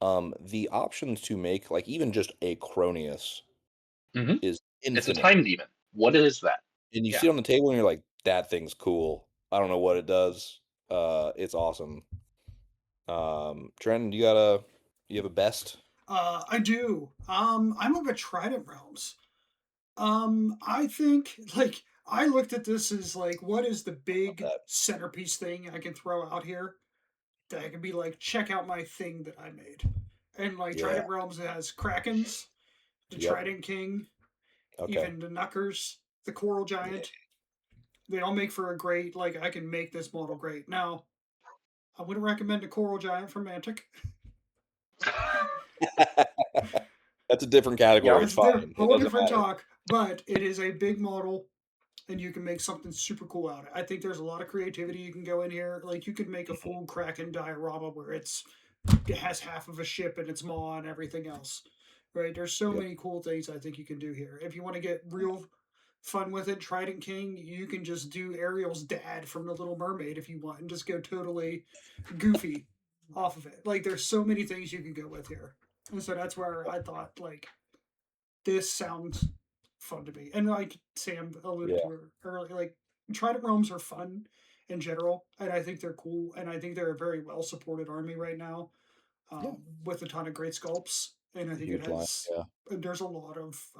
A: the options to make like even just a Cronius
B: Hmm.
A: is
B: It's a
A: infinite.
B: time demon. What is that?
A: And you
B: Yeah.
A: see it on the table and you're like, that thing's cool. I don't know what it does. It's awesome. Trenton, you have a best?
C: I do. I'm up at Trident Realms. I think like I looked at this as like, what is the
A: Love
C: big
A: that.
C: centerpiece thing I can throw out here that I can be like, check out my thing that I made. And like
A: Yeah.
C: Trident Realms has Krakens, the
A: Yep.
C: Trident King,
A: Okay.
C: even the Knuckers, the Coral Giant. They all make for a great, like, I can make this model great. Now, I wouldn't recommend a Coral Giant from Mantic.
A: That's a different
B: Yeah.
A: category. It's
C: That's a
A: fine. It
C: whole
A: doesn't
C: different
A: matter.
C: talk, but it is a big model and you can make something super cool out of it. I think there's a lot of creativity you can go in here. Like, you could make a full Kraken diorama where it has half of a ship and its maw and everything else. Right? There's so
A: Yep.
C: many cool things I think you can do here. If you want to get real fun with it, Trident King, you can just do Ariel's dad from The Little Mermaid if you want and just go totally goofy off of it. Like, there's so many things you can go with here. And so that's where I thought, like, this sounds fun to me. And like Sam alluded
A: Yeah.
C: to earlier, like Trident Realms are fun in general, and I think they're cool, and I think they're a very well supported army right now,
A: Yeah.
C: with a ton of great sculpts. And I think it
A: Huge line.
C: has
A: Yeah.
C: there's a lot of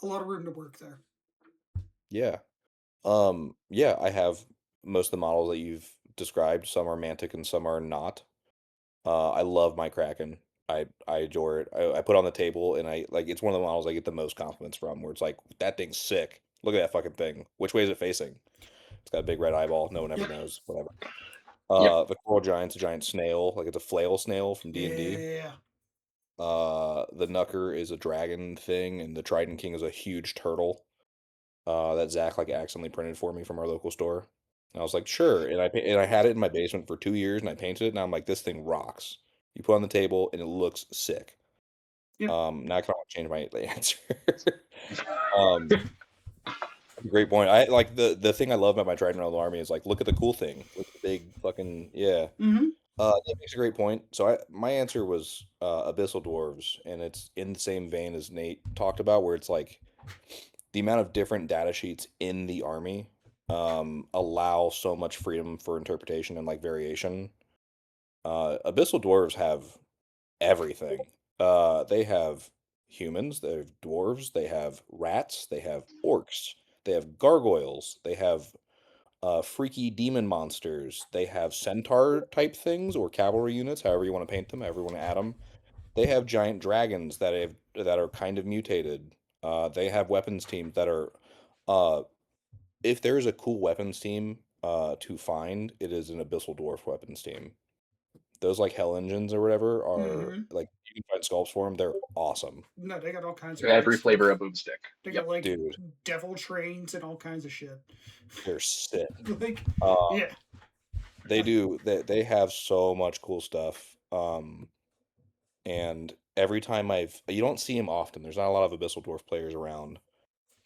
C: room to work there.
A: Yeah. Yeah, I have most of the models that you've described. Some are Mantic and some are not. I love my Kraken. I adore it. I put it on the table and I like it's one of the models I get the most compliments from where it's like that thing's sick. Look at that fucking thing. Which way is it facing? It's got a big red eyeball. No one ever
C: Yep.
A: knows. Whatever.
B: Yep.
A: The coral giant's a giant snail, like it's a flail snail from D&D.
C: Yeah.
A: The Knucker is a dragon thing, and the Trident King is a huge turtle. That Zach like accidentally printed for me from our local store. And I was like, sure. And I had it in my basement for 2 years, and I painted it. And I'm like, this thing rocks. You put it on the table, and it looks sick.
C: Yep.
A: Now I kind of want to change my answer. um, Great point. I like the thing I love about my Trident Realm Army is like, look at the cool thing. Look at the big fucking yeah.
C: Mm-hmm.
A: That makes a great point. So my answer was Abyssal Dwarves, and it's in the same vein as Nate talked about, where it's like the amount of different data sheets in the army allow so much freedom for interpretation and like variation. Abyssal Dwarves have everything. They have humans, they have dwarves, they have rats, they have orcs, they have gargoyles, they have freaky demon monsters, they have centaur type things or cavalry units, however you want to paint them, however you want to add them. They have giant dragons that are kind of mutated. They have weapons teams that are uh, if there's a cool weapons team to find, it is an Abyssal Dwarf weapons team. Those like Hell Engines or whatever are
C: Mm-hmm.
A: like you can find sculpts for them. They're awesome,
C: No, they got all kinds of great
B: Every flavor
C: stuff.
B: of boomstick.
C: They got
B: Yep.
C: like
A: dude.
C: devil trains and all kinds of shit.
A: They're sick.
C: Like,
A: Uh,
C: yeah.
A: they do. They have so much cool stuff. And every time you don't see them often. There's not a lot of Abyssal Dwarf players around.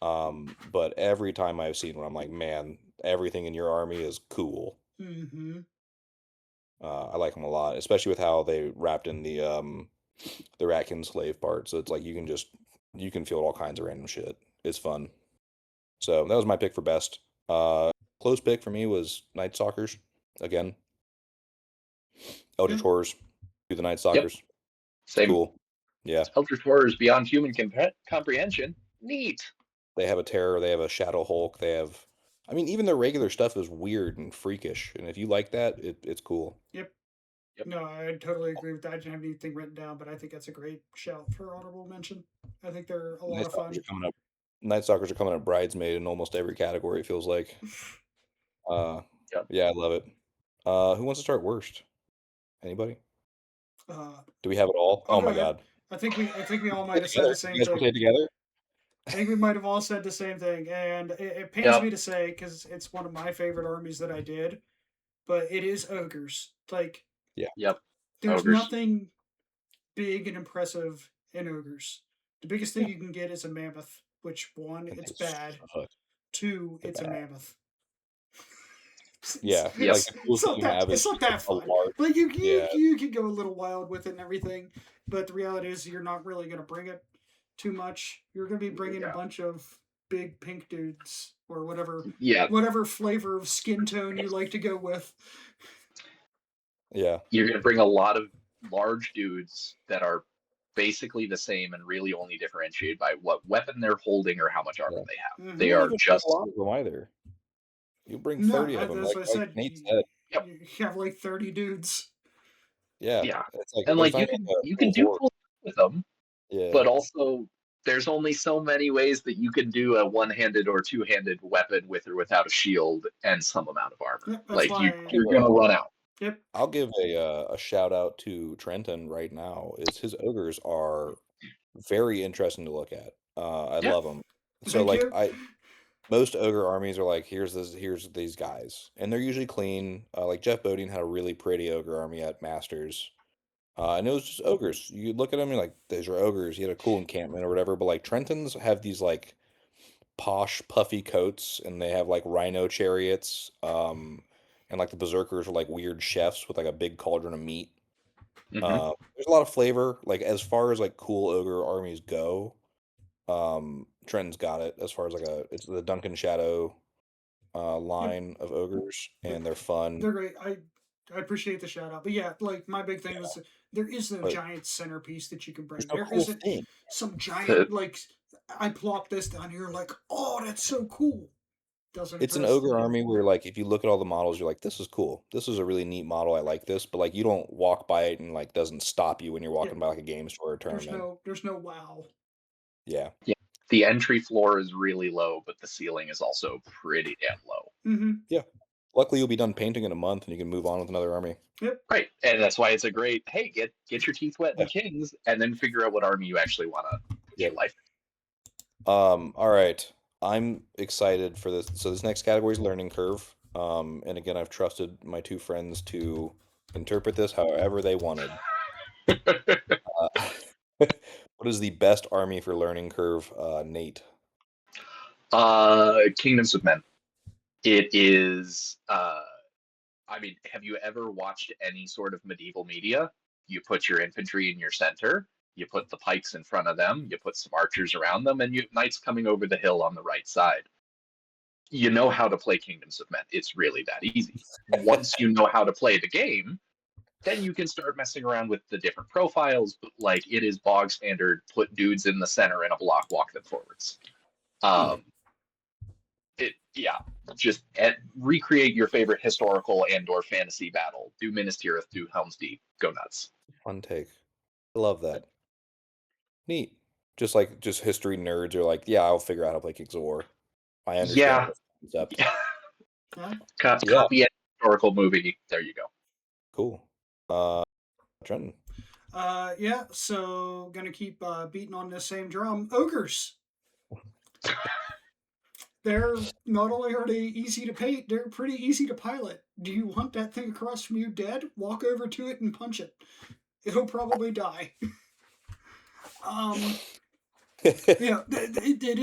A: But every time I've seen one, I'm like, man, everything in your army is cool.
C: Mm-hmm.
A: I like them a lot, especially with how they wrapped in the Ratkin slave part. So it's like you can field all kinds of random shit. It's fun. So that was my pick for best. Close pick for me was Night Stalkers again. Eldritch
C: Yeah.
A: Horrors, do the Night
B: Yep.
A: Stalkers. It's
B: Same.
A: cool. Yeah,
B: Eldritch Horrors beyond human comprehension. Neat.
A: they have a terror. They have a Shadow Hulk. They have. I mean, even their regular stuff is weird and freakish, and if you like that, it's cool.
C: Yep.
B: Yep.
C: No, I totally agree with that. I didn't have anything written down, but I think that's a great shout for honorable mention. I think they're a lot
A: Night
C: of
A: Stalkers
C: fun.
A: are coming up. Night Stalkers are coming up bridesmaid in almost every category. It feels like. Uh,
B: Yep.
A: yeah, I love it. Who wants to start worst? Anybody?
C: Uh,
A: Do we have it all?
C: I'll
A: Oh
C: go
A: my
C: ahead.
A: God!
C: I think we all
A: Play
C: might have said
A: together.
C: the same
A: You guys want
C: thing.
A: to play together?
C: I think we might have all said the same thing, and it pains
B: Yep.
C: me to say because it's one of my favorite armies that I did, but it is ogres. Like,
A: Yeah.
B: Yep.
C: there's
B: Ogres.
C: nothing big and impressive in ogres. The biggest thing
A: Yeah.
C: you can get is a mammoth, which one,
A: And
C: it's
A: they
C: bad.
A: suck.
C: Two,
A: They're
C: it's a
A: bad.
C: mammoth.
A: Yeah, like
B: Yes.
A: the coolest thing you have
C: It's
A: is
C: not
A: just like
C: that
A: a
C: fun.
A: large.
C: Like you
A: Yeah,
C: you can go a little wild with it and everything, but the reality is you're not really going to bring it too much. You're going to be bringing a
B: Yeah.
C: bunch of big pink dudes or
B: Yeah.
C: whatever flavor of skin tone you like to go with.
A: yeah,
B: You're going to bring a lot of large dudes that are basically the same and really only differentiated by what weapon they're holding or how much armor
A: yeah.
B: they have.
C: Mm-hmm.
A: You
B: They
A: won't
B: are
A: even bring a
B: just
A: lot of them either. You bring
C: No,
A: 30 of them,
C: that's what I
A: like
C: said.
A: Nate said.
B: Yep.
C: You have like 30 dudes.
A: Yeah,
B: Yeah.
A: it's like
B: And
A: there's
B: like
A: not even like a
B: you can
A: full
B: do
A: horde.
B: cool stuff with them,
A: Yeah,
B: but also there's only so many ways that you can do a one-handed or two-handed weapon with or without a shield and some amount of armor.
C: Yep, that's
B: Like
C: why.
B: you're gonna run out.
C: Yep.
A: I'll give a shout out to Trenton right now. Is his ogres are very interesting to look at. I
B: Yeah.
A: love them. So
C: Thank
A: like
C: you.
A: most ogre armies are like here's these guys, and they're usually clean. Like Jeff Bodine had a really pretty ogre army at Masters. And it was just ogres. You look at them, you're like, those are ogres. He had a cool encampment or whatever. But like Trenton's have these like posh, puffy coats, and they have like rhino chariots. And like the berserkers are like weird chefs with like a big cauldron of meat.
B: Hmm.
A: There's a lot of flavor. Like as far as like cool ogre armies go, Trenton's got it. As far as like it's the Duncan Shadow
C: Yep.
A: line of ogres,
C: Yep.
A: and they're fun.
C: They're great. I appreciate the shout out. But yeah, like my big thing was there is no
A: But
C: giant centerpiece that you can bring.
A: there's no
C: There
A: cool
C: isn't
A: thing.
C: some giant like I plop this down here like, oh, that's so cool. Doesn't
A: It's an
C: impress
A: ogre
C: me.
A: army where, like, if you look at all the models, you're like, "This is cool. This is a really neat model. I like this." But like, you don't walk by it and like doesn't stop you when you're
C: Yeah.
A: walking by like a game store or tournament.
C: There's no wow.
A: Yeah,
B: Yeah. The entry floor is really low, but the ceiling is also pretty damn low.
C: Mm-hmm.
A: yeah. Luckily, you'll be done painting in a month, and you can move on with another army.
C: Yep.
B: Right. And that's why it's a great, hey, get your teeth wet in
A: Yeah.
B: Kings and then figure out what army you actually want to put
A: Yeah.
B: your life
A: All right. I'm excited for this. So this next category is learning curve. And again, I've trusted my two friends to interpret this however they wanted.
B: in.
A: What is the best army for learning curve, Nate?
B: Kingdoms of Men. It is, I mean, have you ever watched any sort of medieval media? You put your infantry in your center, you put the pikes in front of them, you put some archers around them, and you have knights coming over the hill on the right side. You know how to play Kingdoms of Men. It's really that easy. Once you know how to play the game, then you can start messing around with the different profiles, but like it is bog standard, put dudes in the center in a block, walk them forwards. Just recreate your favorite historical and or fantasy battle. Do Minas Tirith, do Helm's Deep, go nuts.
A: Fun take. I love that. Neat. Just history nerds are like, yeah, I'll figure out how to play Kings of War. I understand.
B: Yeah,
A: concept.
C: Huh?
A: Yeah,
B: Copy a historical movie. There you go.
A: cool. Trenton.
C: Yeah, so gonna keep beating on this same drum. Ogres. They're not only are they easy to paint, they're pretty easy to pilot. Do you want that thing across from you dead? Walk over to it and punch it. It'll probably die. um, yeah, it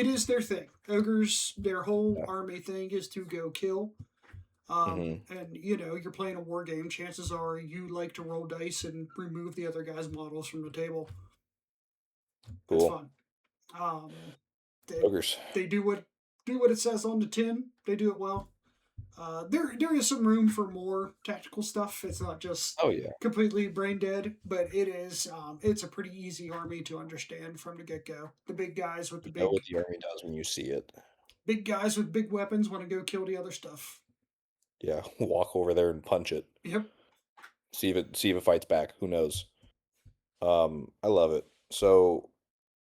C: is their thing. Ogres, their whole
A: Yeah.
C: army thing is to go kill.
A: Hmm.
C: And you're playing a war game. Chances are you like to roll dice and remove the other guy's models from the table. It's
A: Cool.
C: fun. Um, they
A: Ogres.
C: they do what it says on the tin. They do it well. There is some room for more tactical stuff. It's not just
A: Oh yeah.
C: completely brain dead, but it's a pretty easy army to understand from the get go. The big guys with the
A: You know
C: big
A: what the army does when you see it.
C: big guys with big weapons want to go kill the other stuff.
A: Yeah, walk over there and punch it.
C: Yep.
A: See if it fights back. Who knows? I love it. So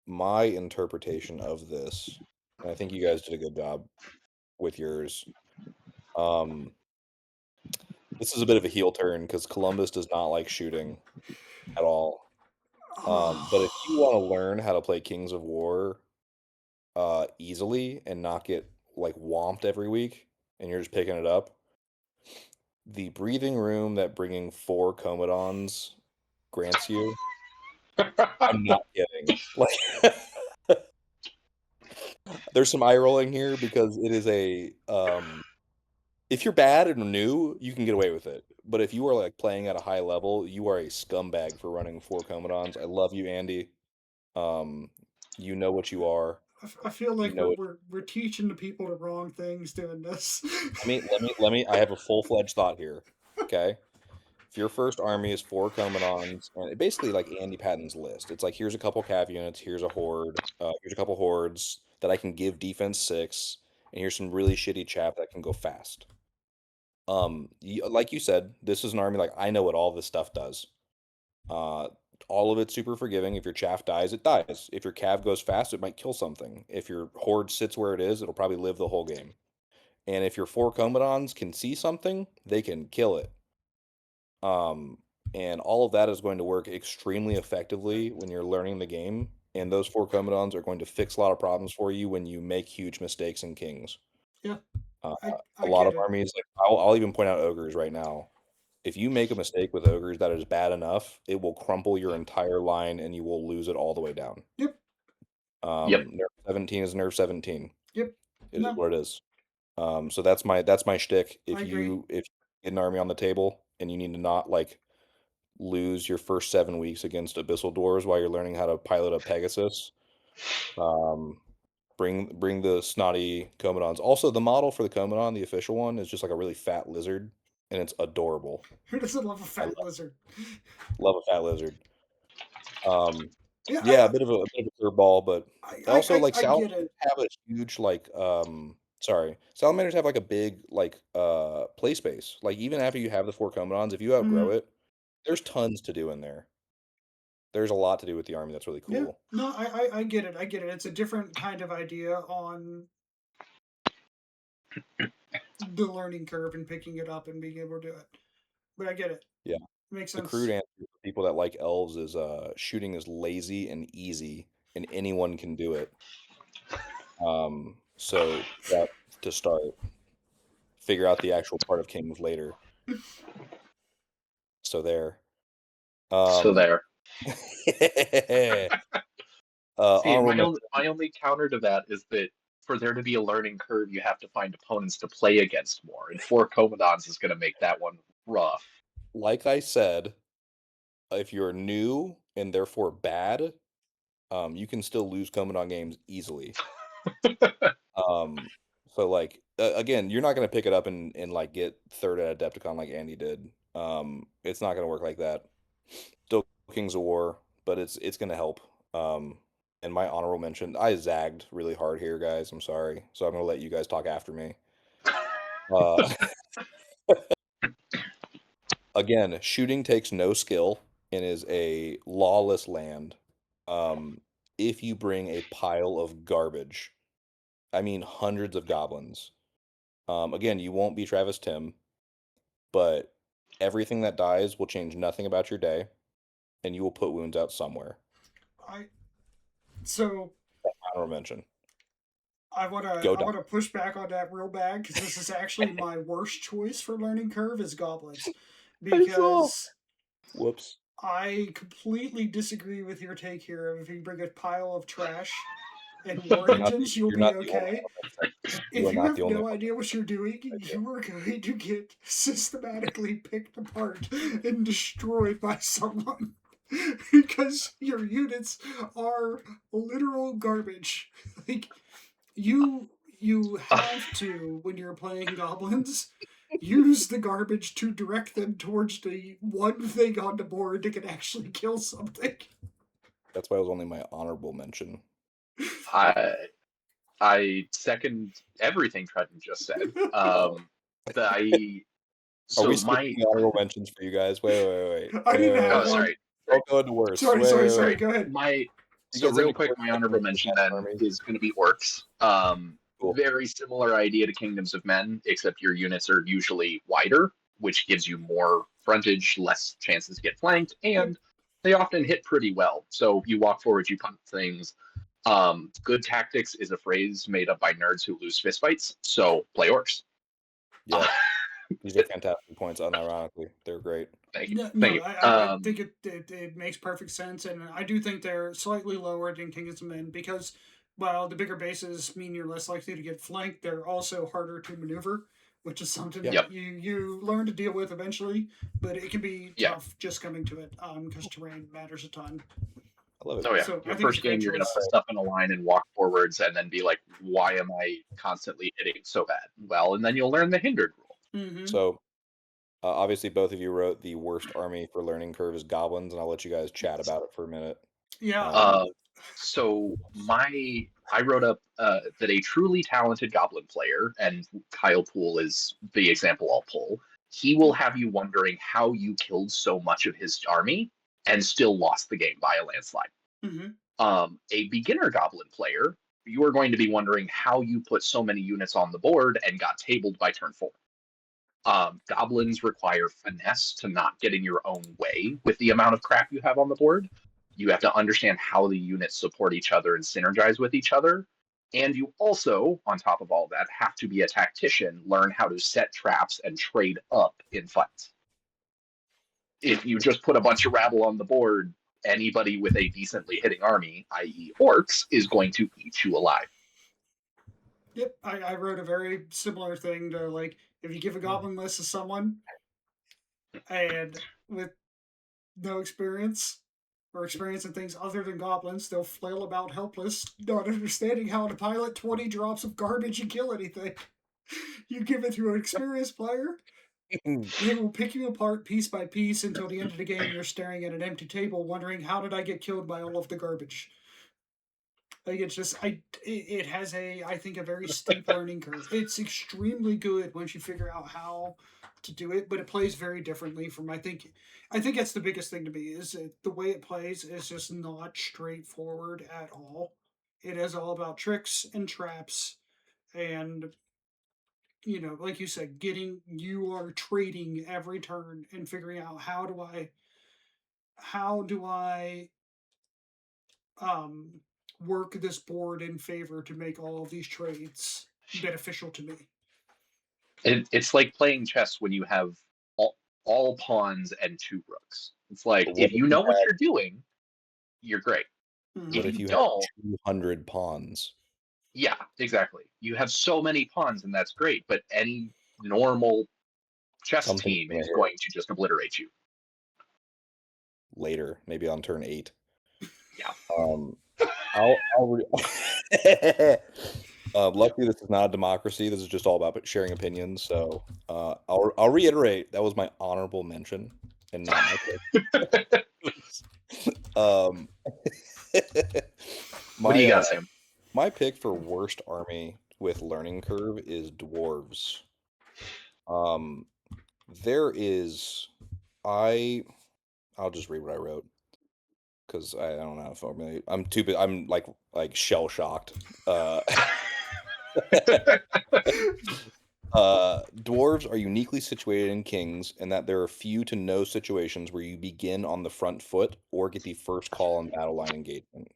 A: my interpretation of this, and I think you guys did a good job with yours. Um, this is a bit of a heel turn because Columbus does not like shooting at all. But if you want to learn how to play Kings of War easily and not get like whomped every week, and you're just picking it up, the breathing room that bringing 4 Commodons grants you, I'm not kidding. Like, there's some eye rolling here because it is if you're bad and new, you can get away with it. But if you are like playing at a high level, you are a scumbag for running 4 Commodons. I love you, Andy. Um, you know what you are.
C: I feel
A: You
C: like
A: know
C: we're,
A: it.
C: we're we're teaching the people the wrong things doing this.
A: Let me. I have a full-fledged thought here. Okay. If your first army is 4 Commandants, and basically like Andy Patton's list, it's like here's a couple cav units, here's a horde, here's a couple hordes that I can give defense 6, and here's some really shitty chaff that can go fast. Like you said, this is an army like I know what all this stuff does. Uh, all of it's super forgiving. If your chaff dies, it dies. If your cav goes fast, it might kill something. If your horde sits where it is, it'll probably live the whole game. And if your 4 Commandants can see something, they can kill it. Um, and all of that is going to work extremely effectively when you're learning the game. And those 4 Commandants are going to fix a lot of problems for you when you make huge mistakes in Kings.
C: Yeah,
A: Uh,
C: I
A: a lot
C: get
A: of
C: it.
A: armies, like I'll even point out ogres right now. If you make a mistake with ogres that is bad enough, it will crumple your entire line and you will lose it all the way down.
C: Yep.
B: Yep.
A: Nerf 17 is Nerf 17.
C: Yep.
A: It is
C: No,
A: what it is. So that's my shtick.
C: I
A: If
C: agree.
A: you get an army on the table and you need to not like lose your first 7 weeks against abyssal dwarves while you're learning how to pilot a Pegasus, um, bring the snotty Commandants. Also, the model for the Commandant, the official one, is just like a really fat lizard, and it's adorable.
C: Who doesn't love a
A: I
C: fat lizard?
A: love a fat lizard. Um,
C: Yeah,
A: yeah, a bit of a curveball, but also like
C: I get
A: salamanders
C: it.
A: have a huge like salamanders have like a big like play space. Like even after you have the 4 Commandants, if you outgrow
C: Mm,
A: it, there's tons to do in there. There's a lot to do with the army that's really
C: yeah,
A: cool.
C: no, I get it. I get it. It's a different kind of idea on the learning curve and picking it up and being able to do it. But I get it.
A: Yeah.
C: It makes
A: The crude
C: sense.
A: answer for people that like elves is shooting is lazy and easy and anyone can do it. So that to start, figure out the actual part of kings later. So there.
B: So
A: Um
B: there. See,
A: honorable
B: my
A: mention.
B: only my only counter to that is that for there to be a learning curve, you have to find opponents to play against more, and 4 Commandants is going to make that one rough.
A: Like I said, if you're new and therefore bad, you can still lose Commandant games easily. Um, so like again, you're not gonna pick it up and like get third at Adepticon like Andy did. It's not gonna work like that. Still Kings of War, but it's gonna help. And my honorable mention, I zagged really hard here, guys. I'm sorry. So I'm gonna let you guys talk after me. Uh, again, shooting takes no skill and is a lawless land. Um, if you bring a pile of garbage, I mean hundreds of goblins, Again, you won't be Travis Tim, but everything that dies will change nothing about your day, and you will put wounds out somewhere.
C: So
A: Honorable mention.
C: I wanna push back on that real bad because this is actually my worst choice for learning curve is goblins, because
A: Whoops.
C: I completely disagree with your take here. If you bring a pile of trash and war engines, you'll
A: You're
C: be
A: not the only
C: okay.
A: one. You
C: If
A: are
C: you
A: not
C: have
A: the only
C: no
A: one.
C: idea what you're doing, you are going to get systematically picked apart and destroyed by someone because your units are literal garbage. Like you have to, when you're playing goblins, use the garbage to direct them towards the one thing on the board that can actually kill something.
A: That's why it was only my honorable mention.
B: I second everything Trenton just said. I
A: Are
B: so
A: we
B: my
A: skipping the honorable mentions for you guys? Wait.
C: I didn't have
B: oh
C: one.
B: sorry
A: Don't go into worse.
C: Sorry. Go ahead.
A: You
B: So
A: guys have
B: real
A: any
B: quick, my honorable mention then
A: armies?
B: is going to be orcs.
A: Cool.
B: Very similar idea to Kingdoms of Men, except your units are usually wider, which gives you more frontage, less chances to get flanked, and they often hit pretty well. So you walk forward, you punt things. Good tactics is a phrase made up by nerds who lose fistfights. So play orcs.
A: Yeah, these are fantastic points. Unironically, they're great.
B: Thank you.
C: I think it makes perfect sense, and I do think they're slightly lower than Kingdoms of Men because while the bigger bases mean you're less likely to get flanked, they're also harder to maneuver, which is something that you learn to deal with eventually, but it can be tough just coming to it because terrain matters a ton.
A: I love it.
B: Oh yeah.
C: So
B: Your first game, you're going to put stuff in a line and walk forwards, and then be like, "Why am I constantly hitting so bad?" Well, and then you'll learn the hindered rule.
C: Mm-hmm.
A: So, obviously, both of you wrote the worst army for learning curve is goblins, and I'll let you guys chat about it for a minute.
C: Yeah.
B: So I wrote up that a truly talented goblin player, and Kyle Poole is the example I'll pull. He will have you wondering how you killed so much of his army and still lost the game by a landslide.
C: Mm-hmm.
B: A beginner goblin player, you are going to be wondering how you put so many units on the board and got tabled by turn 4. Goblins require finesse to not get in your own way with the amount of crap you have on the board. You have to understand how the units support each other and synergize with each other. And you also, on top of all that, have to be a tactician, learn how to set traps and trade up in fights. If you just put a bunch of rabble on the board, anybody with a decently hitting army, i.e. orcs, is going to eat you alive.
C: Yep, I wrote a very similar thing to, like, if you give a goblin list to someone and with no experience or experience in things other than goblins, they'll flail about helpless, not understanding how to pilot 20 drops of garbage and kill anything. You give it to an experienced player, they will pick you apart piece by piece until the end of the game you're staring at an empty table wondering how did I get killed by all of the garbage. Like, it's just it has I think a very steep learning curve. It's extremely good once you figure out how to do it, but it plays very differently from I think that's the biggest thing to me is the way it plays is just not straightforward at all. It is all about tricks and traps and, like you said, you are trading every turn and figuring out how do I um, work this board in favor to make all of these trades beneficial to me.
B: It's like playing chess when you have all pawns and 2 rooks. It's like, if you know what you're doing, you're great.
A: What if you don't, have 200 pawns?
B: Yeah, exactly. You have so many pawns, and that's great, but any normal chess team is going to just obliterate you.
A: Later, maybe on turn 8.
B: Yeah.
A: Luckily, this is not a democracy. This is just all about sharing opinions. So I'll reiterate that was my honorable mention and not my pick.
B: What do you got, Sam?
A: My pick for worst army with learning curve is dwarves. There is I'll just read what I wrote because I don't know how to formulate. I'm too big. I'm like shell shocked. Dwarves are uniquely situated in kings in that there are few to no situations where you begin on the front foot or get the first call on battle line engagement.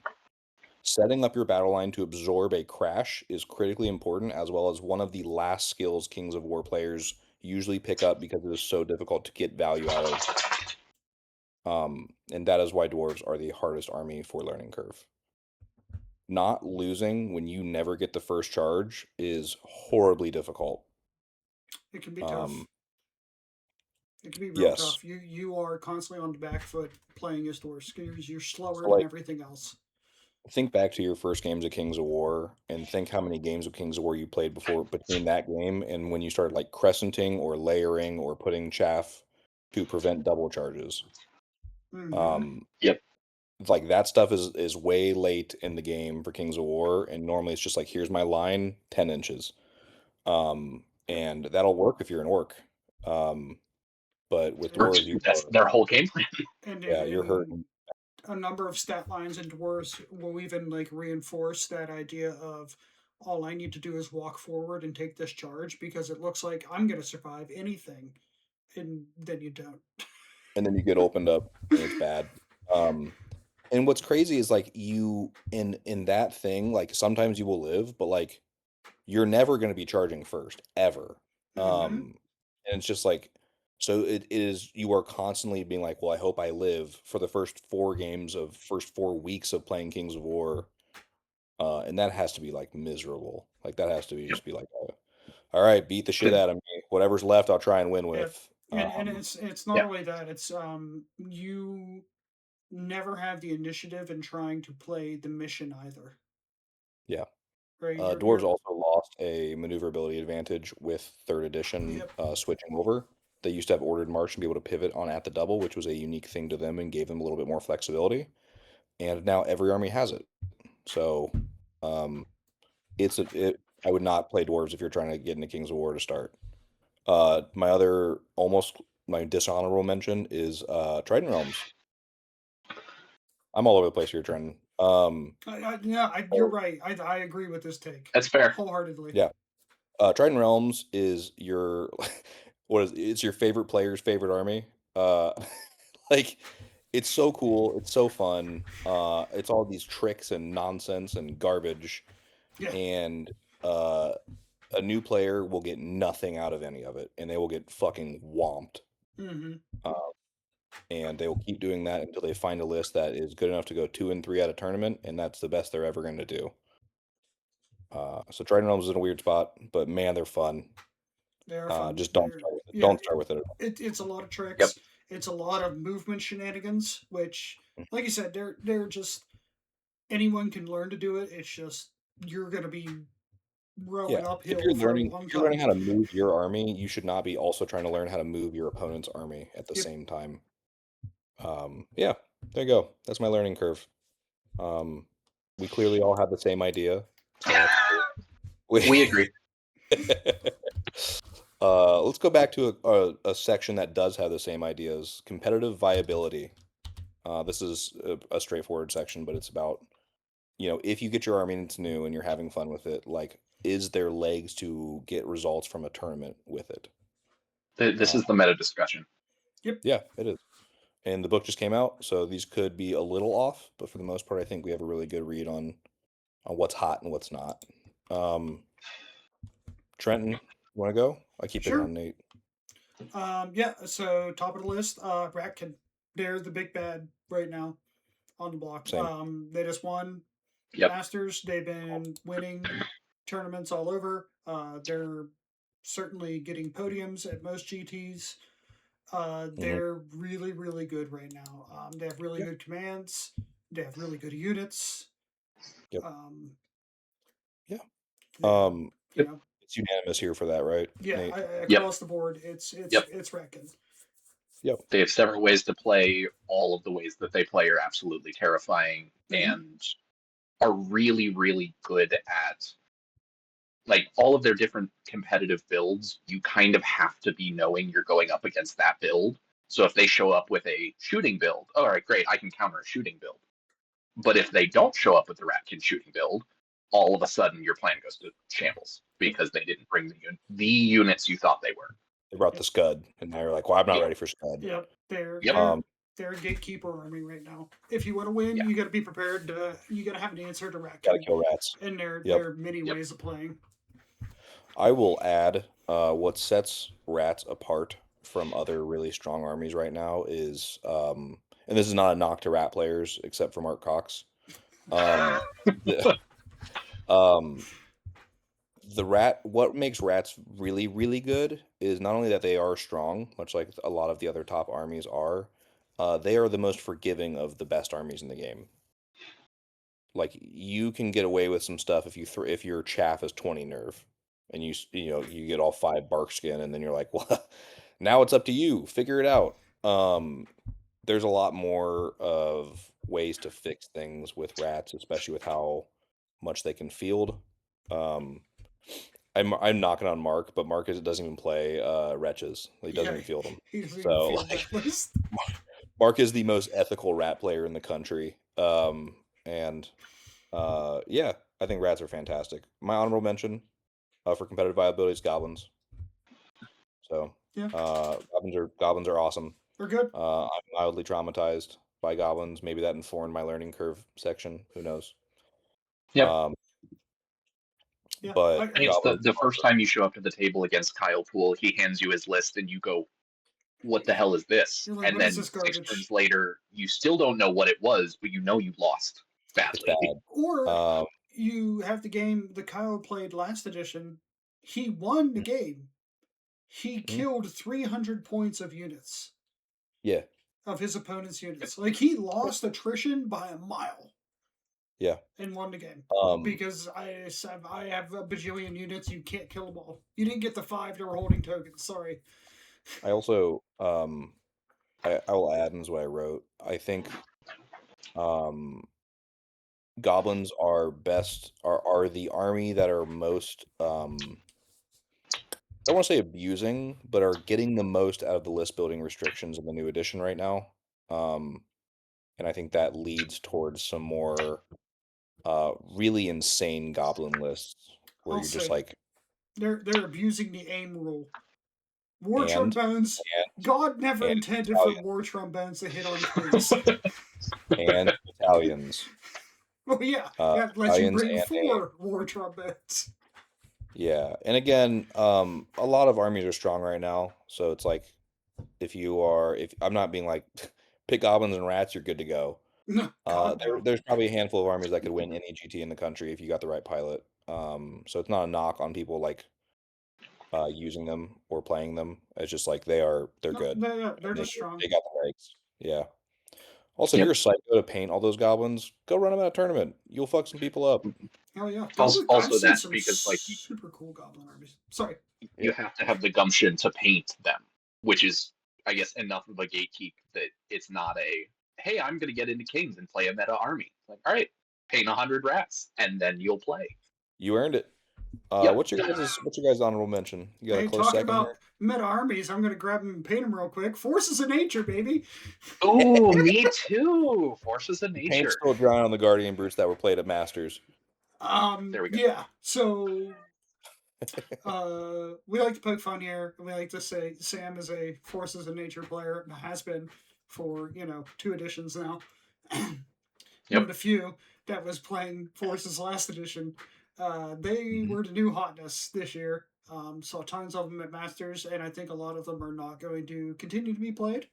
A: Setting up your battle line to absorb a crash is critically important, as well as one of the last skills Kings of War players usually pick up because it is so difficult to get value out of. And that is why dwarves are the hardest army for learning curve. Not losing when you never get the first charge is horribly difficult.
C: It can be tough. It can be real
A: Yes.
C: tough. You are constantly on the back foot playing as dwarves. You're slower
A: So,
C: than
A: like,
C: everything else.
A: think back to your first games of Kings of War and think how many games of Kings of War you played before between that game and when you started like crescenting or layering or putting chaff to prevent double charges.
C: Mm-hmm.
B: Yep.
A: Like that stuff is way late in the game for Kings of War, and normally it's just like here's my line, 10 inches. And that'll work if you're an orc. But with dwarves, you
B: That's
A: are
B: their whole game plan.
C: And
A: yeah,
C: and
A: you're
C: and
A: hurting.
C: a number of stat lines in dwarves will even like reinforce that idea of all I need to do is walk forward and take this charge because it looks like I'm going to survive anything, and then you don't.
A: And then you get opened up and it's bad. Um and what's crazy is like you in that thing, like sometimes you will live, but like you're never going to be charging first ever.
C: Mm-hmm.
A: And it's just like so it is you are constantly being like, well, I hope I live for the first 4 weeks of playing Kings of War. And that has to be like miserable. Like that has to be
B: Yep.
A: just be like, all right, beat the shit
B: Good.
A: out of me. Whatever's left, I'll try and win
C: Yeah,
A: with.
C: and it's not
B: Yeah.
C: only that, it's you never have the initiative in trying to play the mission either.
A: Yeah.
C: Right?
A: Dwarves also lost a maneuverability advantage with third edition
C: Yep.
A: switching over. They used to have ordered march and be able to pivot on at the double, which was a unique thing to them and gave them a little bit more flexibility. And now every army has it. So um, I would not play dwarves if you're trying to get into Kings of War to start. My dishonorable mention is Trident Realms. I'm all over the place here, Trenton.
C: You're right. I agree with this take
B: That's fair.
C: wholeheartedly.
A: Yeah. Trident Realms is your it's your favorite player's favorite army. Uh like it's so cool, it's so fun. It's all these tricks and nonsense and garbage
C: Yeah.
A: and uh a new player will get nothing out of any of it and they will get fucking whomped.
C: Mm-hmm.
A: Uh, and they will keep doing that until they find a list that is good enough to go 2 and 3 at a tournament, and that's the best they're ever going to do. So Trident Realms is in a weird spot, but man, they're fun.
C: They are fun.
A: Just don't start with it.
C: Yeah.
A: Don't start with it at all.
C: It's a lot of
B: Yep.
C: tricks. It's a lot of movement shenanigans, which, like you said, they're just anyone can learn to do it. It's just you're gonna be rowing
A: Yeah,
C: uphill for a long
A: if you're learning
C: time.
A: how to move your army, you should not be also trying to learn how to move your opponent's army at the
C: Yep.
A: same time. Yeah, there you go. That's my learning curve. We clearly all have the same idea, so that's cool.
B: We agree.
A: Let's go back to a section that does have the same ideas. Competitive viability. This is a straightforward section, but it's about, if you get your army and it's new and you're having fun with it, like, is there legs to get results from a tournament with it?
B: This is the meta discussion.
C: Yep.
A: Yeah, it is. And the book just came out, so these could be a little off, but for the most part, I think we have a really good read on what's hot and what's not. Trenton, you want to go? I keep picking
C: Sure.
A: on Nate.
C: Yeah. So top of the list, Ratkin. They're the big bad right now on the block.
A: Same.
C: They just won
B: Yep.
C: Masters. They've been winning tournaments all over. They're certainly getting podiums at most GTs. They're really, really good right now. They have really good commands. They have really good units.
A: Yep. Yeah.
C: You know,
A: It's unanimous here for that, right?
C: yeah,
A: Nate?
C: across the board, it's
B: Yep.
C: wrecking.
A: Yep.
B: They have several ways to play. All of the ways that they play are absolutely terrifying and are really, really good at like all of their different competitive builds. You kind of have to be knowing you're going up against that build. So if they show up with a shooting build, all right, great, I can counter a shooting build. But if they don't show up with the Ratkin shooting build, all of a sudden your plan goes to shambles because they didn't bring the units you thought they were.
A: They brought the Scud, and they're like, "Well, I'm not ready for Scud."
C: Yep, they're
B: Yep.
C: they're they're a gatekeeper army right now. If you want to win,
B: Yeah.
C: you got to be prepared to. You got to have an answer to
A: Gotta
C: Raccoon.
A: kill rats.
C: And there
A: Yep.
C: are many ways of playing.
A: I will add what sets rats apart from other really strong armies right now is, and this is not a knock to rat players, except for Mark Cox. The, the rat, what makes rats really, really good is not only that they are strong, much like a lot of the other top armies are, they are the most forgiving of the best armies in the game. Like you can get away with some stuff if if your chaff is 20 nerve, and you get all 5 bark skin, and then you're like, well, now it's up to you, figure it out. There's a lot more of ways to fix things with rats, especially with how much they can field. Um, I'm knocking on Mark, but Mark doesn't even play wretches. He doesn't even field them.
C: He doesn't even
A: So
C: field
A: like,
C: that list.
A: Mark is the most ethical rat player in the country. And yeah, I think rats are fantastic. My honorable mention for competitive viability is goblins. So
C: Yeah.
A: Goblins are awesome.
C: They're good.
A: I'm mildly traumatized by goblins. Maybe that informed my learning curve section. Who knows?
B: Yep.
C: Yeah,
A: But
B: I think it's the first time you show up to the table against Kyle Poole, he hands you his list and you go, what the hell is this?
C: You're like,
B: And
C: what is
B: then
C: this
B: 6
C: garbage?
B: turns later, you still don't know what it was, but you know you lost
A: it's
B: badly.
A: bad.
C: Or you have the game that Kyle played last edition. He won the game. He killed 300 points of units.
A: Yeah.
C: Of his opponent's units. Like, he lost attrition by a mile.
A: Yeah.
C: And won the game. Because I have a bajillion units, you can't kill them all. You didn't get the 5 that were holding tokens, sorry.
A: I also I will add in what I wrote. I think goblins are the army that are most I don't want to say abusing, but are getting the most out of the list building restrictions in the new edition right now. And I think that leads towards some more really insane goblin lists where
C: I'll
A: you're just
C: say
A: like
C: they're abusing the aim rule. War
A: and
C: trombones. God never
A: and
C: intended for war trombones to hit on 3s.
A: and battalions.
C: Oh yeah, that lets you
A: Battalions
C: bring
A: and
C: 4 war trombones.
A: Yeah, and again, a lot of armies are strong right now, so it's like if I'm not being like pick goblins and rats, you're good to go.
C: No, God, no.
A: There's probably a handful of armies that could win any GT in the country if you got the right pilot. So it's not a knock on people like using them or playing them. It's just like they're good.
C: They're just strong.
A: They got the legs. Yeah. Also, if you're a psycho to paint all those goblins, go run them at a tournament. You'll fuck some people up.
C: Oh yeah.
B: Also,
C: I've seen
B: that's
C: some
B: because like
C: super cool goblin armies. Sorry.
B: You have to have the gumption to paint them, which is, I guess, enough of a gatekeep that it's not a, hey, I'm going to get into kings and play a meta army. Like, all right, paint 100 rats, and then you'll play.
A: You earned it.
B: Yep.
A: What's your guys' honorable mention? You got
C: Hey,
A: a close
C: talking
A: second
C: about
A: here?
C: meta armies, I'm gonna grab them and paint them real quick. Forces of nature, baby.
B: Oh, me too. Forces of nature.
A: Paint's still drying on the Guardian Brutes that were played at Masters.
B: There we go.
C: Yeah. So we like to poke fun here. We like to say Sam is a Forces of Nature player and has been for 2 editions now. One of the few that was playing Forces last edition. They were the new hotness this year. Saw tons of them at Masters, and I think a lot of them are not going to continue to be played.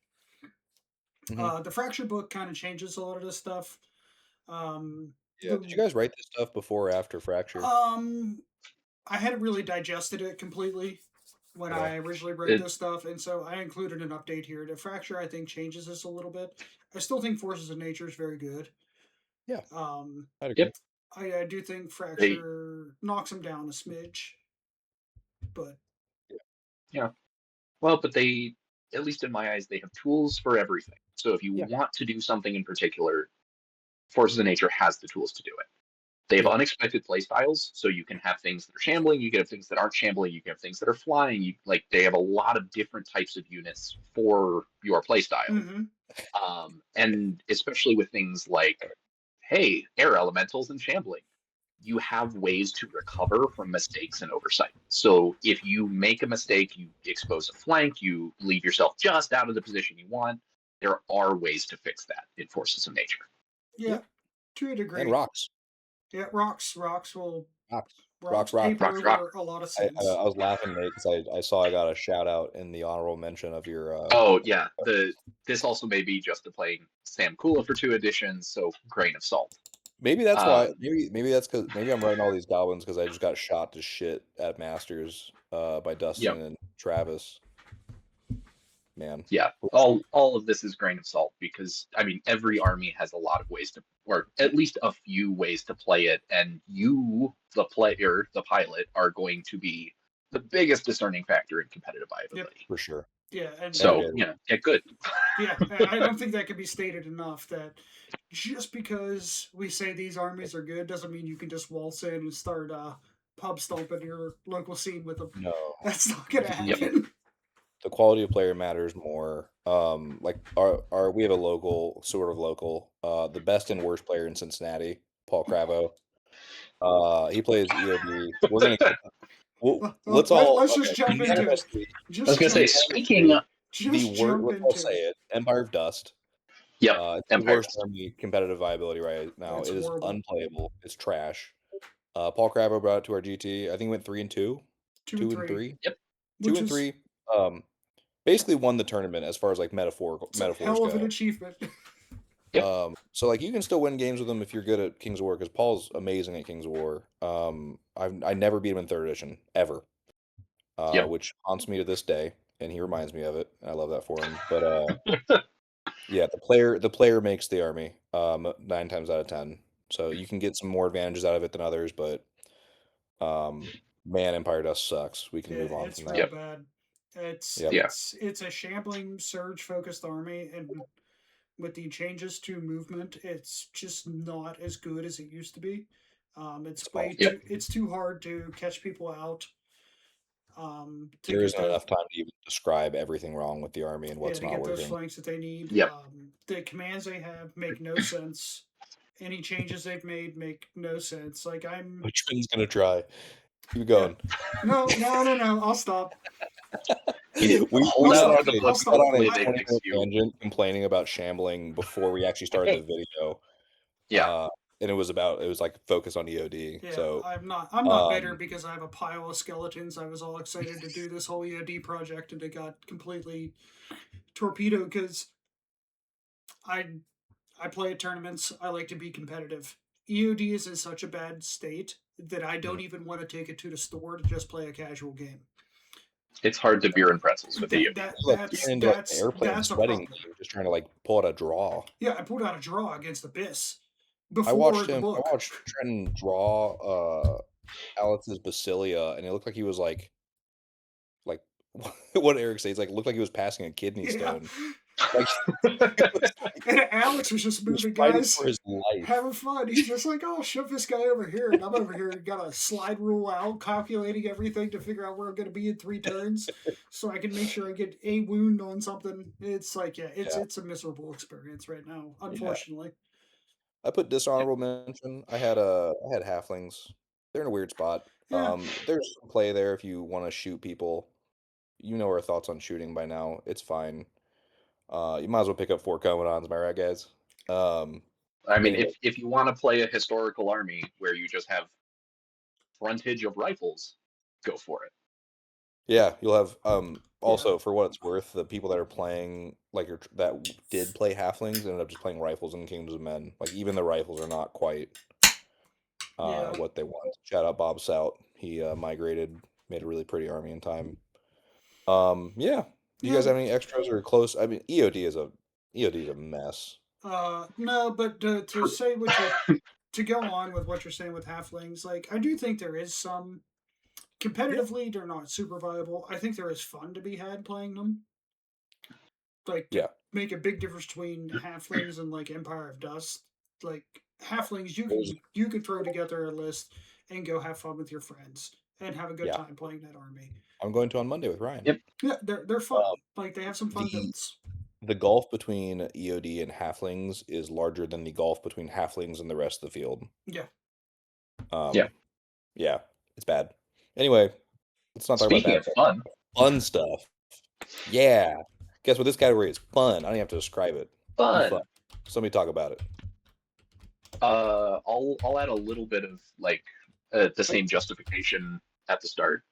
C: The Fracture book kind of changes a lot of this stuff.
A: Did you guys write this stuff before or after Fracture?
C: I hadn't really digested it completely when I originally wrote this stuff, and so I included an update here. The Fracture, I think, changes this a little bit. I still think Forces of Nature is very good.
A: Yeah.
C: I'd agree. I do think Fracture knocks them down a smidge, but
B: yeah. Well, but they, at least in my eyes, they have tools for everything. So if you want to do something in particular, Forces of Nature has the tools to do it. They have unexpected playstyles, so you can have things that are shambling, you can have things that aren't shambling, you can have things that are flying. They have a lot of different types of units for your playstyle. And especially with things like, hey, air elementals and shambling. you have ways to recover from mistakes and oversight. So if you make a mistake, you expose a flank, you leave yourself just out of the position you want, there are ways to fix that in forces of nature.
C: Yeah,
A: Yeah.
C: to a
A: And
C: degree.
A: rocks.
C: Yeah, rocks will
A: Rocks.
C: paper
B: Rocks rock.
C: over a lot of
A: I
C: sins.
A: was laughing, Nate, because I saw I got a shout out in the honorable mention of your.
B: Oh yeah, this also may be just to playing Sam Kula for 2 editions, so grain of salt.
A: Maybe that's why.
B: Um,
A: Maybe that's because maybe I'm writing all these goblins because I just got shot to shit at Masters by Dustin
B: yep,
A: and Travis. Man,
B: yeah. All of this is grain of salt because I mean every army has a lot of ways to, or at least a few ways to play it, and you, the player, the pilot, are going to be the biggest discerning factor in competitive viability.
A: for sure.
C: Yeah, and
B: So
A: day.
B: get good.
C: yeah, I don't think that can be stated enough that just because we say these armies are good doesn't mean you can just waltz in and start pub stomping your local scene with them.
A: No,
C: That's not gonna
B: Yep.
C: happen.
A: the quality of player matters more. Like our we have a local, sort of local, the best and worst player in Cincinnati, Paul Cravo. He plays EOD. We're gonna get. Let's all.
C: Let's just
A: Okay,
C: jump into it.
A: unanimously,
B: I was
C: Just
B: gonna say,
C: jump,
B: speaking.
A: the
C: just
A: worst.
C: jump
A: Let's all
C: into
A: say
C: it.
A: it. Empire of Dust.
B: Yep,
A: It's the
B: Empire
A: worst
B: Dust.
A: army competitive viability right now.
C: It's
A: It is
C: horrible.
A: unplayable. It's trash. Paul Cravo brought it to our GT. I think he went 3-2,
C: 2 and 3.
A: 2-3,
B: Yep.
A: two
C: Which
A: and
C: is
A: three. Basically won the tournament as far as like metaphors
C: a hell of an
A: go.
C: achievement.
B: Yep.
A: So like you can still win games with him if you're good at Kings of War because Paul's amazing at Kings of War. I never beat him in 3rd edition ever,
B: Yep.
A: which haunts me to this day, and he reminds me of it. And I love that for him. But yeah, the player makes the army 9 times out of 10. So you can get some more advantages out of it than others, but man, Empire Dust sucks. We can
C: Yeah,
A: move on
C: it's
A: from
C: real
A: that.
B: Yep.
C: bad. It's
A: Yep.
B: Yeah.
C: it's a shambling surge focused army, and with the changes to movement, it's just not as good as it used to be. It's way
A: awful.
C: too it's too hard to catch people out. To
A: There
C: get
A: isn't
C: those
A: enough time to even describe everything wrong with the army and
C: yeah
A: what's
C: to
A: not
C: get those
A: working.
C: flanks that they need.
B: Yep.
C: The commands they have make no sense. Any changes they've made make no sense. Like I'm
A: Which one's gonna try? Keep going.
C: no. I'll stop.
A: We
B: Hold
A: got
B: out
C: stop.
B: for the
A: on
C: I'll
B: book.
C: stop.
A: a
B: Hopefully they
A: 20-minute
B: fix you.
A: tangent complaining about shambling before we actually started the video.
B: Yeah.
A: And it was like focused on EOD.
C: Yeah,
A: So
C: I'm not bitter because I have a pile of skeletons. I was all excited to do this whole EOD project and it got completely torpedoed because I I play at tournaments. I like to be competitive. EOD is in such a bad state that I don't even want to take it to the store to just play a casual game.
B: It's hard to beer and pretzels with
C: That
B: you.
C: that
A: like getting into like an airplane
C: that's a
A: sweating
C: problem.
A: game, just trying to like pull out a draw.
C: Yeah, I pulled out a draw against Abyss
A: I
C: before
A: watched
C: the
A: him. I
C: book.
A: watched Trenton draw Alex's Basilia, and it looked like he was like what Eric says, like looked like he was passing a kidney
C: Yeah.
A: stone. Like it was
C: And Alex was just
A: he was
C: moving,
A: fighting
C: guys,
A: for his life.
C: having fun. He's just like, oh, shove this guy over here. And I'm over here, got a slide rule out, calculating everything to figure out where I'm going to be in 3 turns so I can make sure I get a wound on something. It's like, yeah, it's a miserable experience right now, unfortunately.
A: I put dishonorable mention. I had halflings. They're in a weird spot.
C: Yeah.
A: There's some play there if you want to shoot people. You know our thoughts on shooting by now. It's fine. You might as well pick up 4 Commandants, am I right, guys?
B: I mean,
A: Anyway.
B: if you want to play a historical army where you just have frontage of rifles, go for it.
A: Yeah, you'll have also for what it's worth, the people that are playing that did play halflings ended up just playing rifles in Kingdoms of Men. Like even the rifles are not quite what they want. Shout out Bob Sout. He migrated, made a really pretty army in time. Yeah. Do you guys have any extras or close? I mean, EOD is a mess.
C: No, but to say what you're to go on with what you're saying with halflings, like I do think there is some competitively they're not super viable. I think there is fun to be had playing them. Like to make a big difference between halflings and like Empire of Dust. Like halflings, you can throw together a list and go have fun with your friends and have a good time playing that army.
A: I'm going to on Monday with Ryan.
B: Yep.
C: Yeah, they're fun. Like they have some fun builds.
A: The gulf between EOD and halflings is larger than the gulf between halflings and the rest of the field.
C: Yeah.
B: Yeah.
A: Yeah, it's bad. Anyway, let's not talk about
B: Speaking
A: bad
B: of
A: stuff.
B: fun,
A: Fun stuff. Yeah. Guess what this category is? Fun. I don't even have to describe it. Be fun. Somebody talk about it.
B: I'll add a little bit of like the same justification at the start.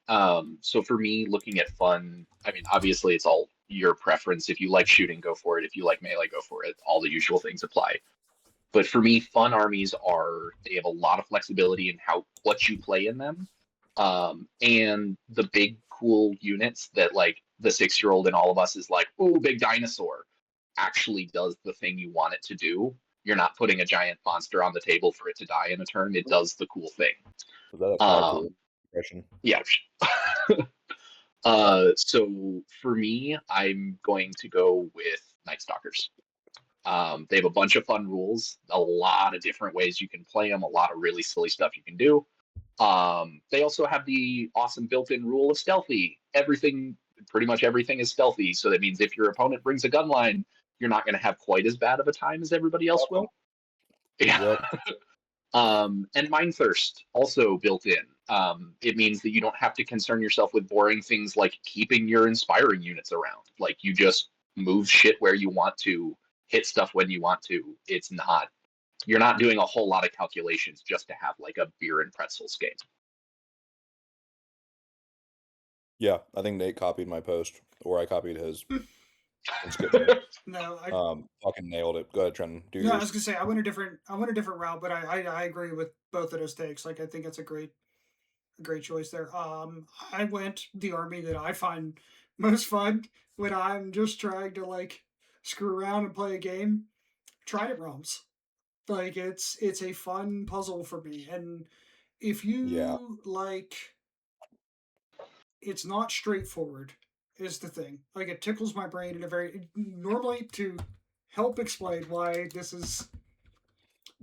B: So for me, looking at fun, I mean, obviously it's all your preference. If you like shooting, go for it. If you like melee, go for it. All the usual things apply. But for me, fun armies they have a lot of flexibility in what you play in them. And the big cool units that like the 6-year-old in all of us is like, oh, big dinosaur actually does the thing you want it to do. You're not putting a giant monster on the table for it to die in a turn. It does the cool thing.
A: Was that a Kyle impression?
B: Yeah. So for me, I'm going to go with Night Stalkers. They have a bunch of fun rules, a lot of different ways you can play them, a lot of really silly stuff you can do. They also have the awesome built-in rule of stealthy. Pretty much everything is stealthy. So that means if your opponent brings a gun line, you're not going to have quite as bad of a time as everybody else will. Yeah.
A: Yep.
B: And Mind Thirst also built in. It means that you don't have to concern yourself with boring things like keeping your inspiring units around. Like you just move shit where you want to, hit stuff when you want to. You're not doing a whole lot of calculations just to have like a beer and pretzels game.
A: Yeah, I think Nate copied my post, or I copied his.
C: No,
A: fucking nailed it. Go ahead, Trenton. Do
C: no,
A: yours.
C: I was gonna say I went a different route, but I agree with both of those takes. Like I think it's a great choice there. I went the army that I find most fun when I'm just trying to like screw around and play a game. Trident Realms. Like it's a fun puzzle for me, and if you like, it's not straightforward. Is the thing like it tickles my brain in a very normally to help explain why this is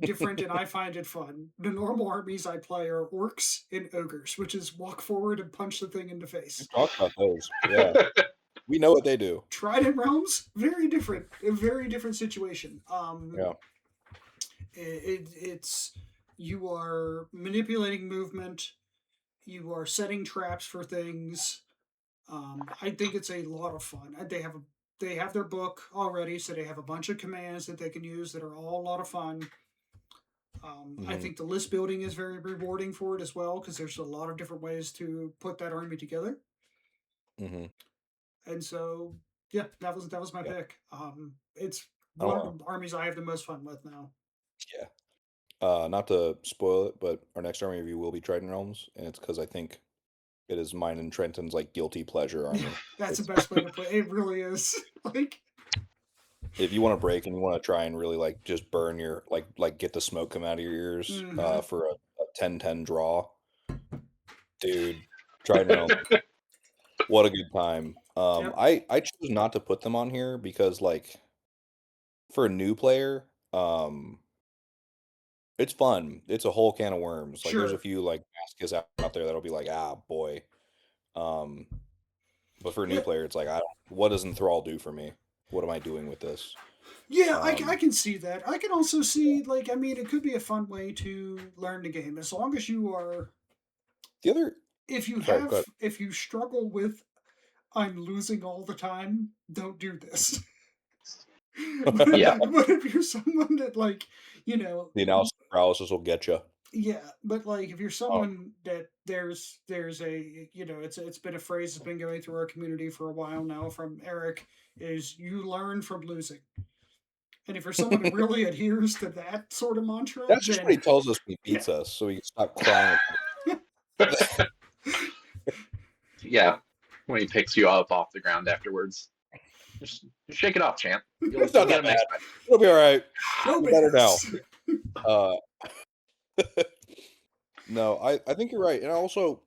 C: different and I find it fun. The normal armies I play are orcs and ogres, which is walk forward and punch the thing in the face.
A: We talked about those. Yeah. We know what they do.
C: Trident Realms, very different. A very different situation.
A: Yeah.
C: It's you are manipulating movement, you are setting traps for things. I think it's a lot of fun. They have their book already, so they have a bunch of commands that they can use that are all a lot of fun. I think the list building is very rewarding for it as well because there's a lot of different ways to put that army together. And so, yeah, that was my pick. It's one of the armies I have the most fun with now.
A: Yeah. Not to spoil it, but our next army review will be Trident Realms, and it's because I think it is mine and Trenton's like guilty pleasure army.
C: That's the best way to play. It really is. Like,
A: if you want to break and you want to try and really like just burn your like get the smoke come out of your ears for a 10-10 draw, dude, Trident Realms. What a good time. I chose not to put them on here because like for a new player, it's fun. It's a whole can of worms. Like there's a few like masochists out there that'll be like, ah boy. But for a new player, it's like what does Enthrall do for me? What am I doing with this?
C: Yeah, I can see that. I can also see like I mean it could be a fun way to learn the game as long as you are.
A: The other,
C: if you struggle with I'm losing all the time, don't do this.
B: Yeah.
C: But if you're someone that like,
A: the analysis paralysis will get you.
C: Yeah, but like if you're someone that there's a it's been a phrase that's been going through our community for a while now from Eric is you learn from losing. And if you're someone who really adheres to that sort of mantra,
A: that's just what he tells us when he beats us, so we can stop crying.
B: Yeah, when he picks you up off the ground afterwards. Just shake it off, champ. You'll
A: get him next time. It'll be all right. It'll be better now. No, I think you're right. And also,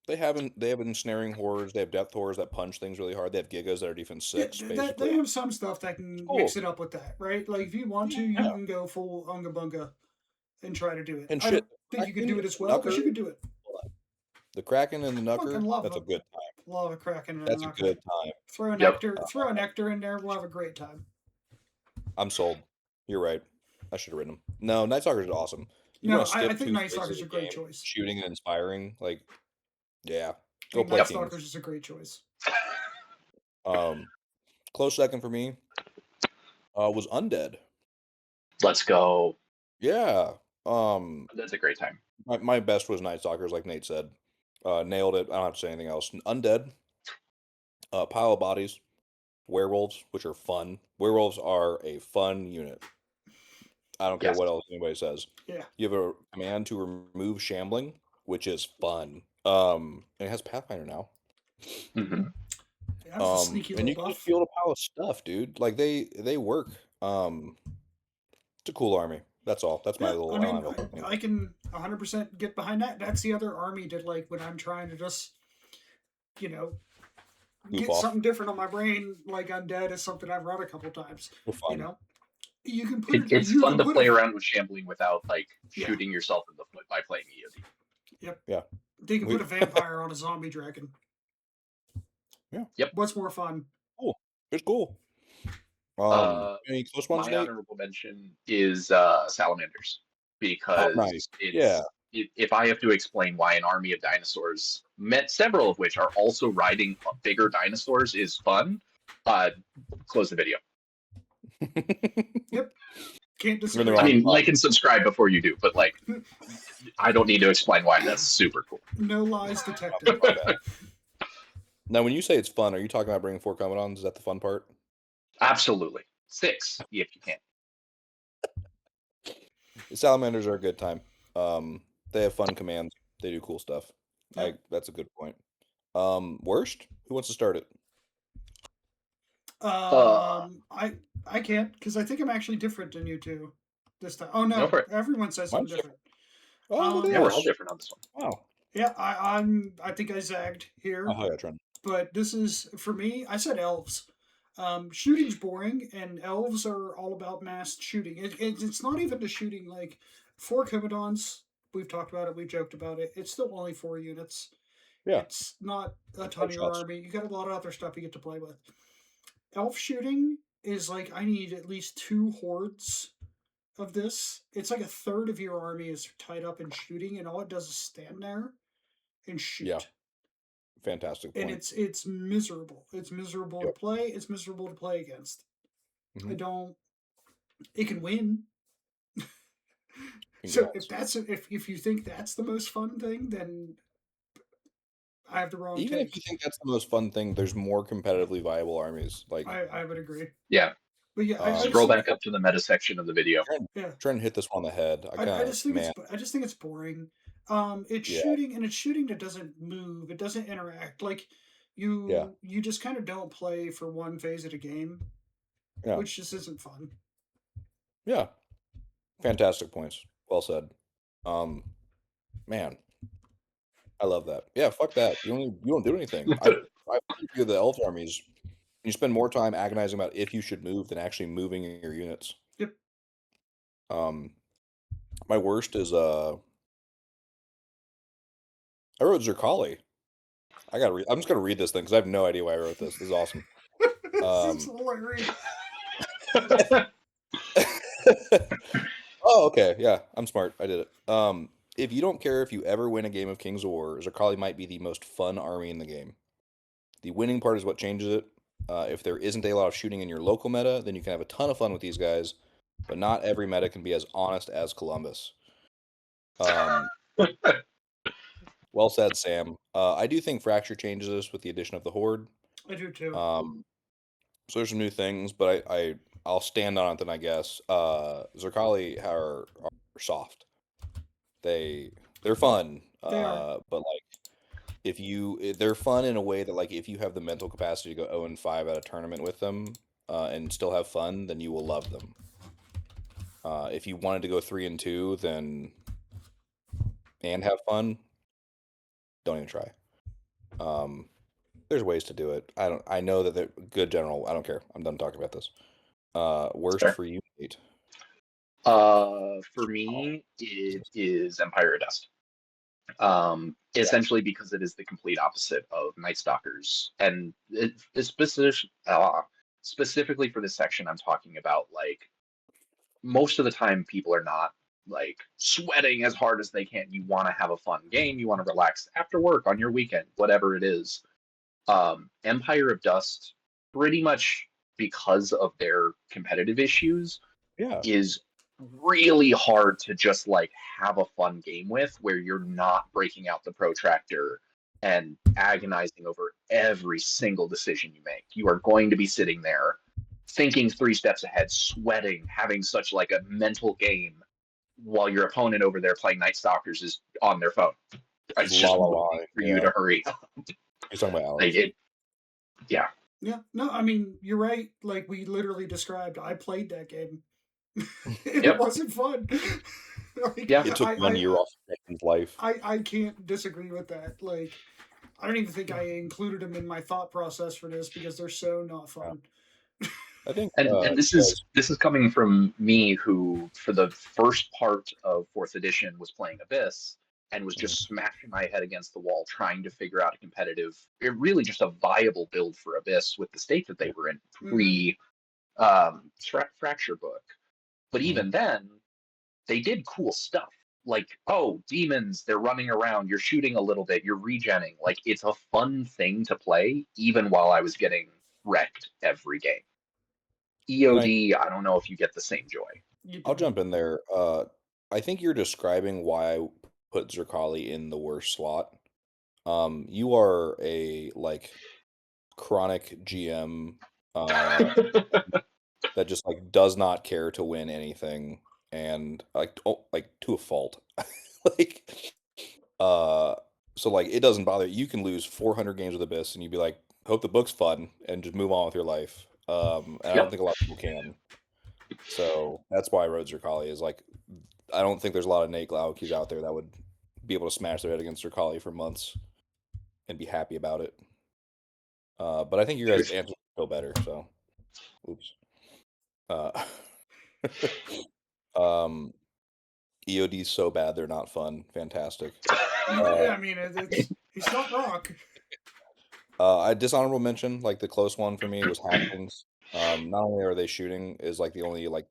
A: they have ensnaring horrors. They have depth horrors that punch things really hard. They have gigas that are defense 6.
C: They have some stuff that can mix it up with that, right? Like if you want to, you can go full unga bunga and try to do it.
A: And
C: I don't think you can do it as well, but you can do it.
A: The Kraken and the Knucker, that's a good time.
C: Love a Kraken and
A: that's
C: a Knucker.
A: Good time.
C: Throw a nectar in there. We'll have a great time.
A: I'm sold. You're right. I should have written them. No, Night Stalkers is awesome. You want
C: No,
A: to
C: I
A: skip
C: think
A: two
C: Night
A: phases of
C: Stalker's
A: the
C: a great
A: game,
C: choice.
A: shooting and inspiring. Like, yeah,
C: I
A: go
C: think
A: play
C: Night
A: Kings.
C: Stalker's is a great choice.
A: Close second for me was Undead.
B: Let's go.
A: Yeah.
B: That's a great time.
A: My best was Night Stalkers, like Nate said. Nailed it. I don't have to say anything else. Undead, pile of bodies, werewolves, which are fun. Werewolves are a fun unit. I don't care
B: Yes.
A: what else anybody says.
C: Yeah.
A: You have a command to remove shambling, which is fun. And it has Pathfinder now.
B: Mm-hmm.
C: Yeah, that's a sneaky
A: And
C: little
A: you can just
C: buff.
A: field a pile of stuff, dude. Like they work. It's a cool army. That's all. That's my
C: Yeah,
A: little.
C: I
A: I don't
C: mean,
A: have anything.
C: I can 100% get behind that. That's the other army to like when I'm trying to just, you know,
A: Goof
C: get
A: off
C: something different on my brain. Like Undead is something I've run a couple times.
A: for
C: You
A: fun.
C: know, you can put it.
B: It's
C: You
B: fun
C: can
B: to
C: put
B: play
C: a,
B: around with shambling without like
C: Yeah.
B: shooting yourself in the foot by playing EOD.
C: Yep.
A: Yeah.
C: They can put a vampire on a zombie dragon.
A: Yeah.
B: Yep.
C: What's more fun?
A: Cool. It's cool. Any close ones,
B: My
A: Nate?
B: honorable mention is salamanders because
A: nice.
B: it's
A: Yeah.
B: if I have to explain why an army of dinosaurs, several of which are also riding bigger dinosaurs, is fun, close the video.
C: Yep. Can't
A: When
C: disagree.
A: they're
B: I
A: on
B: mean,
A: top.
B: like and subscribe before you do, but like, I don't need to explain why that's super cool.
C: No lies detected.
A: My bad. Now, when you say it's fun, are you talking about bringing 4 Commandants? Is that the fun part?
B: Absolutely. 6, if you can.
A: The Salamanders are a good time. They have fun commands. They do cool stuff.
C: Yep.
A: That's a good point. Worst? Who wants to start it?
C: I can't because I think I'm actually different than you two this time. Oh
B: Go
C: no,
B: for it.
C: everyone says I'm
A: Mine's
C: different.
A: Oh, look at
B: Yeah, we're
A: this.
B: all different on this one.
A: Wow.
C: Yeah, I think I zagged here,
A: Oh, yeah, Trent.
C: but this is for me. I said elves. Shooting's boring, and elves are all about mass shooting. It's not even the shooting. Like 4 Commandants, we've talked about it, we've joked about it. It's still only 4 units.
A: Yeah.
C: It's not a ton of your
A: Shots.
C: army. You got a lot of other stuff you get to play with. Elf shooting is like I need at least 2 hordes of this. It's like a third of your army is tied up in shooting, and all it does is stand there and shoot.
A: Yeah. Fantastic point.
C: And it's miserable. It's miserable to play. It's miserable to play against.
A: Mhm.
C: I don't. It can win.
A: Can
C: So
A: get
C: if that's if you think that's the most fun thing, then I have the wrong
A: Even
C: take.
A: if you think that's the most fun thing, there's more competitively viable armies. Like
C: I would agree.
B: Yeah.
C: But yeah,
B: Scroll back up to the meta section of the video.
A: Trying to hit this one on the head.
C: I just think it's boring. It's shooting, and it's shooting that doesn't move. It doesn't interact. Like you just kind of don't play for one phase of the game, which just isn't fun.
A: Yeah, fantastic points. Well said. Man, I love that. Yeah, fuck that. You don't do anything. I do the elf armies. You spend more time agonizing about if you should move than actually moving your units.
C: Yep.
A: My worst is I wrote Zerkali. I'm just gonna read this thing because I have no idea why I wrote this. This is awesome.
C: This is hilarious.
A: Oh, okay. Yeah, I'm smart. I did it. If you don't care if you ever win a game of Kings of War, Zerkali might be the most fun army in the game. The winning part is what changes it. If there isn't a lot of shooting in your local meta, then you can have a ton of fun with these guys, but not every meta can be as honest as Columbus. Well said, Sam. I do think Fracture changes this with the addition of the Horde.
C: I do too.
A: So there's some new things, but I'll stand on it then, I guess. Zerkali are soft. They're fun.
C: They are.
A: But like they're fun in a way that like if you have the mental capacity to go 0-5 at a tournament with them and still have fun, then you will love them. If you wanted to go 3-2, then and have fun, don't even try. There's ways to do it. I know that they're good general. I don't care. I'm done talking about this. Worst for you, Nate?
B: For me, it is Empire of Dust. Essentially because it is the complete opposite of Night Stalkers, and it's specifically for this section. I'm talking about like most of the time people are not like sweating as hard as they can. You want to have a fun game. You want to relax after work on your weekend, whatever it is. Empire of Dust, pretty much because of their competitive issues,
A: Yeah.
B: is really hard to just like have a fun game with where you're not breaking out the protractor and agonizing over every single decision you make. You are going to be sitting there thinking 3 steps ahead, sweating, having such like a mental game while your opponent over there playing Night Stalkers is on their phone.
A: Just
B: It's
A: la
B: just
A: la la.
B: waiting for you
A: Yeah.
B: to hurry.
A: He's talking about
B: Like
A: Alex.
B: yeah.
C: Yeah, no, I mean, you're right. Like, we literally described, I played that game. It wasn't fun. Like,
B: Yeah.
A: It took 1 year off of Nathan's life.
C: I can't disagree with that. Like, I don't even think I included them in my thought process for this because they're so not fun.
A: I think,
B: and this is coming from me, who for the first part of 4th edition was playing Abyss and was just smashing my head against the wall trying to figure out a competitive, really just a viable build for Abyss with the state that they were in pre Fracture book. But even then, they did cool stuff. Like, oh, demons, they're running around, you're shooting a little bit, you're regenning. Like, it's a fun thing to play, even while I was getting wrecked every game. EOD, I don't know if you get the same joy.
A: I'll jump in there. I think you're describing why I put Zerkali in the worst slot. You are a like chronic GM that just like does not care to win anything, and like to a fault. like so like it doesn't bother you. You can lose 400 games with Abyss and you'd be like, hope the book's fun and just move on with your life. And I don't think a lot of people can. So that's why I wrote Zerkali is like, I don't think there's a lot of Nate Glaukis out there that would be able to smash their head against Zerkali for months and be happy about it. But I think your guys' answer feel better. So, oops. EOD's so bad they're not fun. Fantastic.
C: I mean, he's not rock.
A: I dishonorable mention, like the close one for me was Halflings. Not only are they shooting is like the only like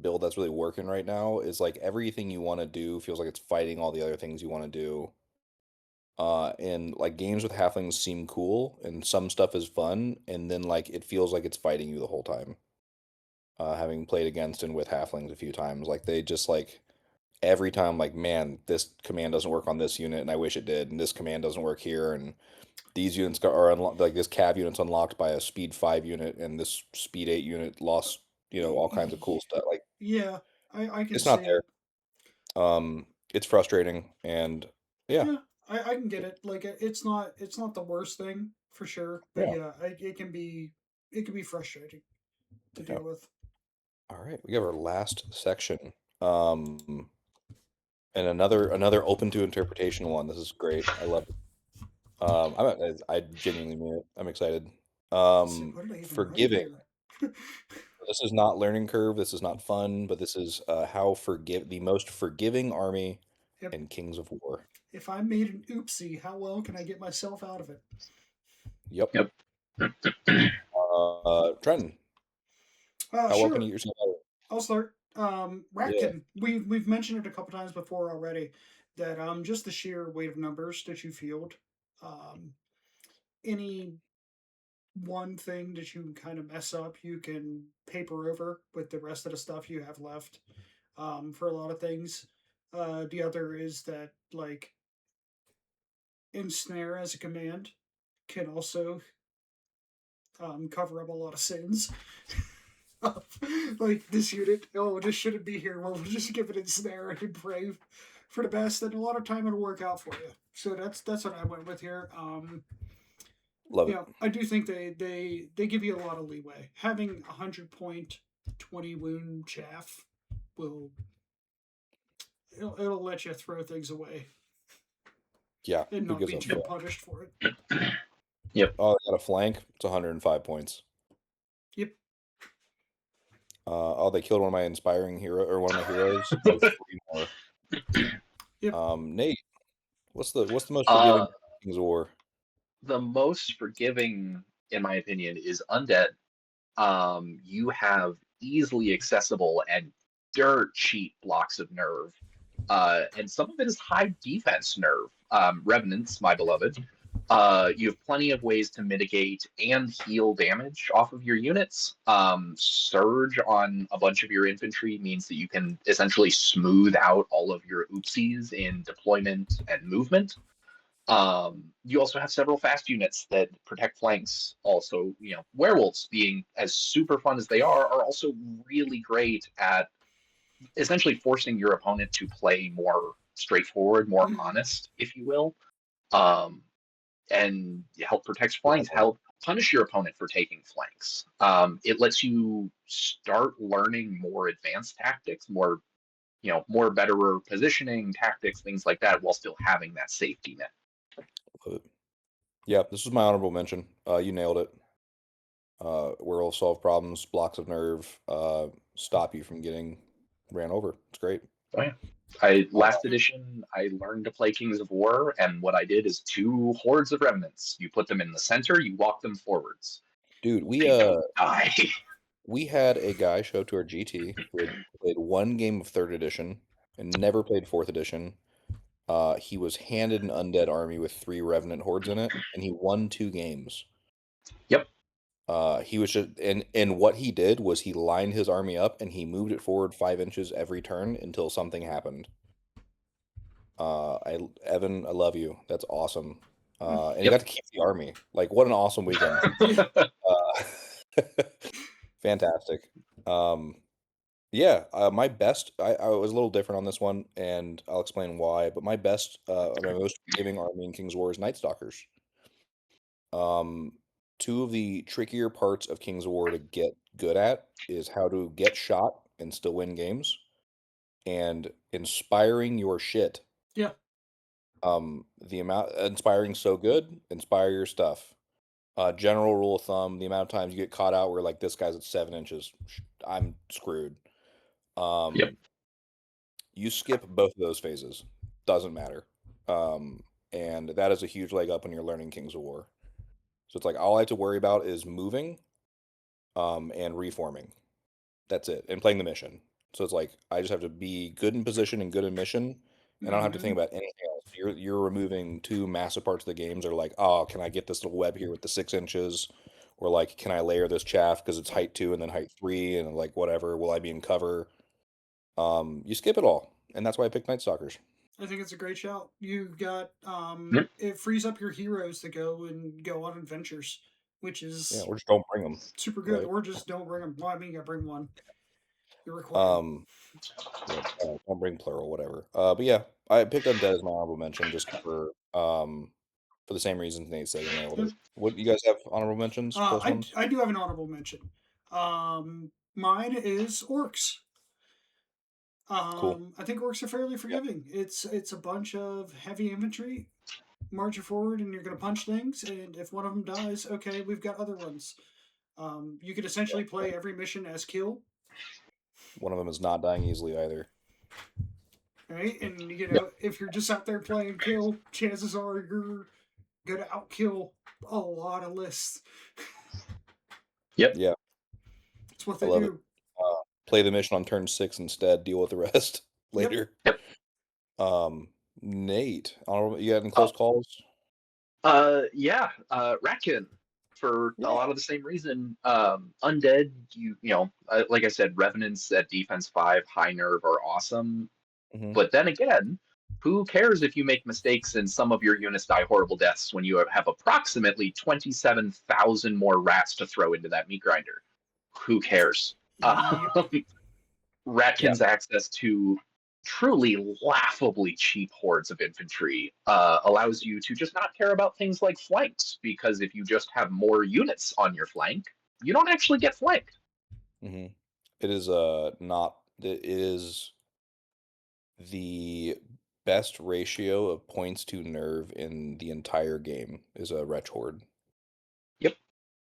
A: build that's really working right now, is like everything you want to do feels like it's fighting all the other things you want to do. And like games with halflings seem cool and some stuff is fun, and then like it feels like it's fighting you the whole time. Having played against and with halflings a few times, like they just like every time like, man, this command doesn't work on this unit and I wish it did, and this command doesn't work here, and these units are unlocked, like this cav unit's unlocked by a speed 5 unit and this speed 8 unit lost, all kinds of cool stuff. Like
C: Yeah, I can
A: it's not
C: see
A: there.
C: it.
A: It's frustrating, and yeah.
C: Yeah, I can get it. Like, it's not the worst thing for sure, but yeah, it can be frustrating to deal with.
A: All right, we have our last section. And another open to interpretation one. This is great. I love it. I genuinely mean it. I'm excited.
C: What did I even
A: Forgiving.
C: write
A: This is not learning curve. This is not fun, but this is how the most forgiving army
C: Yep.
A: in Kings of War.
C: If I made an oopsie, how well can I get myself out of it?
A: Yep. Trenton. How well can you get yourself out of it?
C: I'll start. Ratkin. Yeah. We've mentioned it a couple times before already. That just the sheer weight of numbers that you field. Any one thing that you kind of mess up, you can paper over with the rest of the stuff you have left. For a lot of things. The other is that like ensnare as a command can also cover up a lot of sins. Like this unit, oh, this shouldn't be here. Well, we'll just give it ensnare and pray for the best, and a lot of time it'll work out for you. So that's what I went with here.
A: Love it.
C: I do think they give you a lot of leeway. Having 100-point 20 wound chaff will it'll let you throw things away.
A: Yeah,
C: and not be too punished for it.
B: Yep.
A: Oh, they got a flank. It's 105 points.
C: Yep.
A: Oh, they killed one of my inspiring hero or one of my heroes. 3 more.
C: Yep.
A: Nate, what's the most forgiving Kings of War?
B: The most forgiving, in my opinion, is Undead. You have easily accessible and dirt cheap blocks of nerve, and some of it is high defense nerve. Revenants, my beloved. You have plenty of ways to mitigate and heal damage off of your units. Surge on a bunch of your infantry means that you can essentially smooth out all of your oopsies in deployment and movement. You also have several fast units that protect flanks. Also, werewolves, being as super fun as they are also really great at essentially forcing your opponent to play more straightforward, more
C: Mhm.
B: honest, if you will. Um, and help protect flanks, help punish your opponent for taking flanks. It lets you start learning more advanced tactics, more betterer positioning tactics, things like that, while still having that safety net.
A: Yeah, this was my honorable mention. You nailed it. Werewolf solve problems, blocks of nerve, stop you from getting ran over. It's great.
B: Oh, yeah.
A: Uh,
B: Last edition, I learned to play Kings of War, and what I did is 2 hordes of remnants. You put them in the center, you walk them forwards.
A: dude,
B: They don't die.
A: we had a guy show up to our GT who had played one game of third edition and never played fourth edition. He was handed an undead army with 3 revenant hordes in it, and he won 2 games.
B: Yep.
A: He was just and what he did was he lined his army up and he moved it forward 5 inches every turn until something happened. Evan, I love you. That's awesome. And he
B: Yep.
A: got to keep the army. Like, what an awesome weekend. Uh, fantastic. Yeah, my best. I was a little different on this one, and I'll explain why. But my most forgiving army in King's War is Night Stalkers. Um, Two of the trickier parts of King's War to get good at is how to get shot and still win games, and inspiring your shit.
C: Yeah.
A: The amount inspiring so good, inspire your stuff. General rule of thumb: the amount of times you get caught out where like this guy's at 7 inches, I'm screwed.
B: Yep.
A: Um, you skip both of those phases, doesn't matter. Um, and that is a huge leg up when you're learning Kings of War. So it's like all I have to worry about is moving, and reforming. That's it, and playing the mission. So it's like I just have to be good in position and good in mission, and I don't have to think
C: Mhm.
A: about anything else. You're removing 2 massive parts of the games. Are like, oh, can I get this little web here with the 6 inches, or like, can I layer this chaff because it's height 2 and then height 3, and like whatever. Will I be in cover? You skip it all, and that's why I picked Night Stalkers.
C: I think it's a great shout. You got
B: Yep.
C: it frees up your heroes to go on adventures, which
A: Yeah,
C: is
A: or just don't bring them,
C: super good.
A: right?
C: Or just don't bring them. Well, I mean, you bring one. You're required.
A: Um, yeah, don't bring plural, whatever. But yeah, I picked Undead as my honorable mention just for the same reasons Nate said and nailed
C: Yep.
A: it. What you guys have honorable mentions, close
C: I
A: ones?
C: I do have an honorable mention. Mine is orcs.
A: Cool.
C: I think orcs are fairly
A: Yeah.
C: forgiving. It's a bunch of heavy infantry marching forward, and you're going to punch things. And if one of them dies, okay, we've got other ones. You could essentially play every mission as kill,
A: One of them is not dying easily either.
C: right? And
A: Yep.
C: if you're just out there playing kill, chances are you're going to outkill a lot of lists.
B: Yep.
A: Yeah,
C: It's what
A: I
C: they
A: love it.
C: do.
A: Play the mission on turn 6 instead. Deal with the rest
C: Yep.
A: later.
B: Yep.
A: Nate, honorable. You got any
B: Uh,
A: close calls?
B: yeah. Ratkin, for a
A: Yeah.
B: lot of the same reason. Undead, like I said, revenants at defense 5, high nerve are awesome.
A: Hmm.
B: But then again, who cares if you make mistakes and some of your units die horrible deaths when you have approximately 27,000 more rats to throw into that meat grinder? Who cares?
C: Yep.
A: Yeah.
B: Ratkin's access to truly laughably cheap hordes of infantry allows you to just not care about things like flanks, because if you just have more units on your flank, you don't actually get flanked.
A: Hmm. It is not. It is the best ratio of points to nerve in the entire game is a wretch horde.
B: Yep.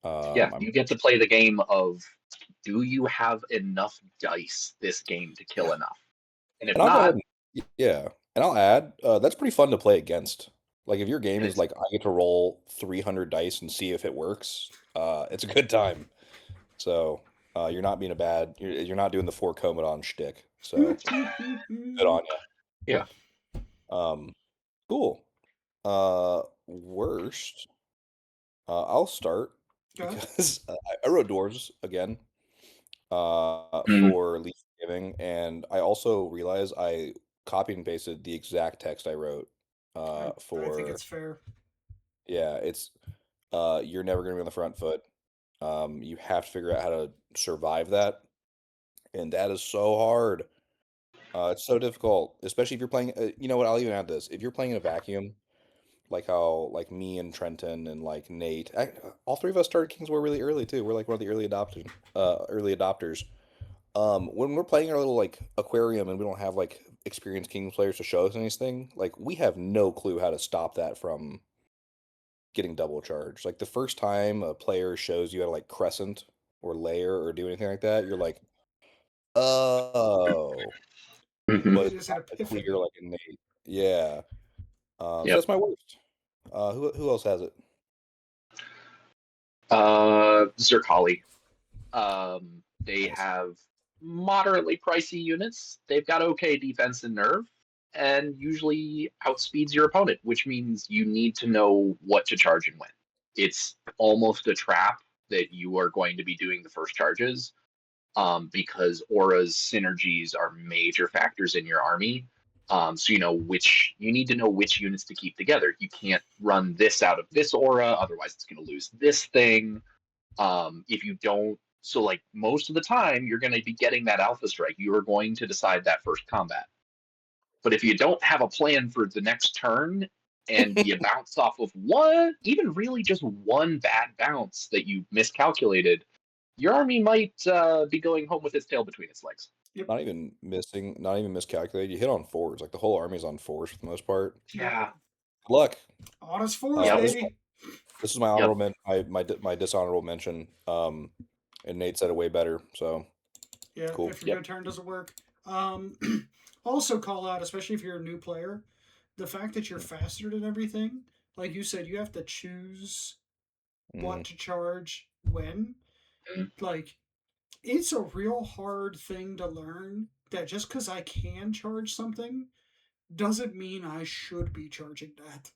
B: Yeah,
A: I'm
B: you get to play the game of, do you have enough dice this game to kill
C: Yeah.
B: enough? And if
A: and I'll go ahead
B: not,
A: yeah, and I'll add that's pretty fun to play against. Like if your game
B: it
A: is
B: is.
A: like I get to roll 300 dice and see if it works, it's a good time. So You're not being a bad. You're not doing the four Comadon shtick. So good on
B: Yeah.
A: you. Cool. Worst. I'll start
C: Okay.
A: because I wrote dwarves again.
B: Mm.
A: For Leaf Giving, and I also realized I copied and pasted the exact text I wrote.
C: I think
A: For
C: it's fair.
A: Yeah, it's you're never gonna be on the front foot. You have to figure out how to survive that, and that is so hard. It's so difficult, especially if you're playing. You know what? I'll even add this: if you're playing in a vacuum, like how like me and Trenton and like Nate, all three of us started Kings War really early too. We're like one of the early adopters. When we're playing our little like aquarium and we don't have like experienced Kings players to show us anything, like we have no clue how to stop that from getting double charged. Like the first time a player shows you how to like crescent or layer or do anything like that, you're like, oh,
B: Hmm.
A: but
C: It
A: it's
C: is an
A: not as clear
C: epiphany.
A: like innate. Yeah. So
B: Yep.
A: that's my worst. Who else has it?
B: Zerkali. They
A: Nice.
B: have moderately pricey units. They've got okay defense and nerve, and usually outspeeds your opponent, which means you need to know what to charge and when. It's almost a trap that you are going to be doing the first charges, because auras synergies are major factors in your army. So you need to know which units to keep together. You can't run this out of this aura, otherwise it's going to lose this thing. If you don't, so like most of the time, you're going to be getting that alpha strike. You are going to decide that first combat. But if you don't have a plan for the next turn and you bounce off of one, even really just one bad bounce that you miscalculated, your army might be going home with its tail between its legs.
C: Yep.
A: Not even miscalculated. You hit on fours. Like the whole army's on fours for the most part.
C: Yep.
B: Yeah.
A: Good luck.
C: Honest force,
B: Yep.
A: This
C: baby.
A: This is my
B: Yep.
A: honorable my dishonorable mention. And Nate said it way better. So
C: Yeah,
A: cool.
C: if your
B: Yep.
C: good turn doesn't work. Um, also call out, especially if you're a new player, the fact that you're faster than everything. Like you said, you have to choose
A: Mm-hmm.
C: what to charge when.
B: Mm.
C: Like, it's a real hard thing to learn that just because I can charge something doesn't mean I should be charging that.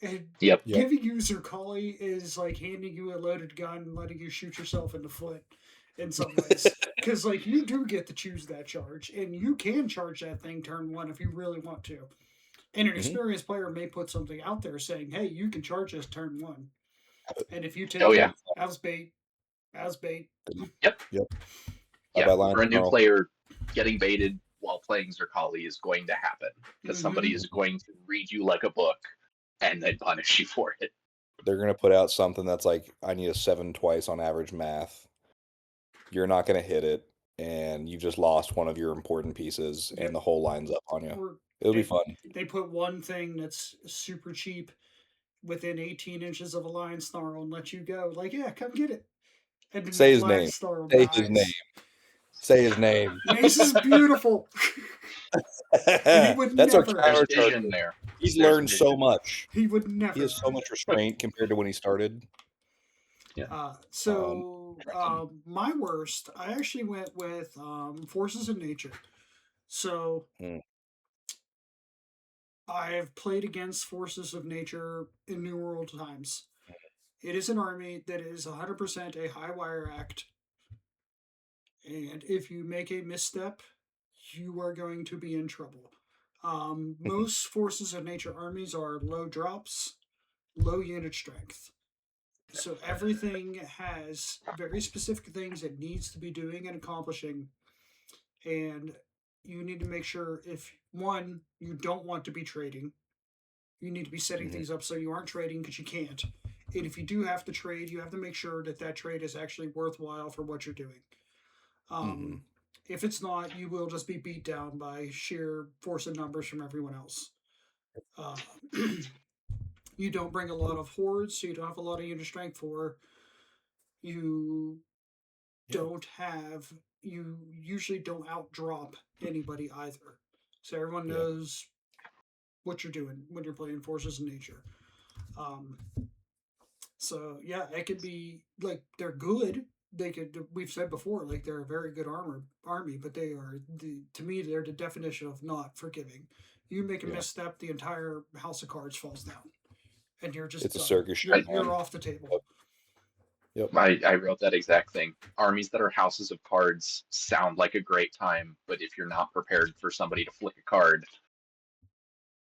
C: And
B: Yep.
A: Yep.
C: giving you Zerkali is like handing you a loaded gun and letting you shoot yourself in the foot in some ways. Because, like, you do get to choose that charge, and you can charge that thing turn one if you really want to. And an
A: Mm-hmm.
C: experienced player may put something out there saying, hey, you can charge this turn one. And if you
B: Oh
C: take
B: yeah.
C: it, that was bait. That was bait.
B: Yep.
A: Yep. I
B: Yeah.
A: bet Lions
B: For a new
A: tomorrow.
B: player, getting baited while playing Zerkali is going to happen because
C: Mm-hmm.
B: somebody is going to read you like a book and then punish you for it.
A: They're gonna put out something that's like I need a 7 twice on average math. You're not gonna hit it, and you just lost one of your important pieces, and
C: Yep.
A: the whole line's up on you.
C: Or
A: It'll be
C: they
A: fun.
C: they put one thing that's super cheap within 18 inches of a lion snarl and let you go. Like, yeah, come get it. And then
A: Say
C: that
A: his
C: lion
A: name.
C: snarl
A: Say his name.
C: dies.
A: Say his name.
C: Mace is beautiful. And he would
A: That's our
C: never,
B: There's
A: counter
B: vision
A: charger.
B: there.
A: He's
B: There's
A: learned so
B: vision.
A: much.
C: he would
A: He
C: never.
A: has so much restraint compared to when he started.
B: Yeah.
C: So,
A: Trenton.
C: my worst, I actually went with Forces of Nature. So,
A: Mm,
C: I've played against Forces of Nature in New World times. It is an army that is 100% a high wire act. And if you make a misstep, you are going to be in trouble.
A: mhm,
C: Most Forces of Nature armies are low drops, low unit strength. So everything has very specific things it needs to be doing and accomplishing. And you need to make sure if, one, you don't want to be trading, you need to be setting
A: mhm,
C: things up so you aren't trading because you can't. And if you do have to trade, you have to make sure that that trade is actually worthwhile for what you're doing.
A: mhm.
C: Um, if it's not, you will just be beat down by sheer force of numbers from everyone else. Uh, you don't bring a lot of hordes, so you don't have a lot of unit strength for. You
A: Yeah.
C: don't have. You usually don't outdrop anybody either, so everyone
A: Yeah.
C: knows what you're doing when you're playing Forces of Nature. Um, so yeah, it could be like they're good. they could. We've said before, like they're a very good army, but they are to me they're the definition of not forgiving. You make a
A: Yeah.
C: misstep, the entire house of cards falls down, and you're just
A: It's a
C: done.
A: circus show,
B: I,
C: You're
A: man.
C: off the table.
A: Yep.
B: I wrote that exact thing. Armies that are houses of cards sound like a great time, but if you're not prepared for somebody to flick a card,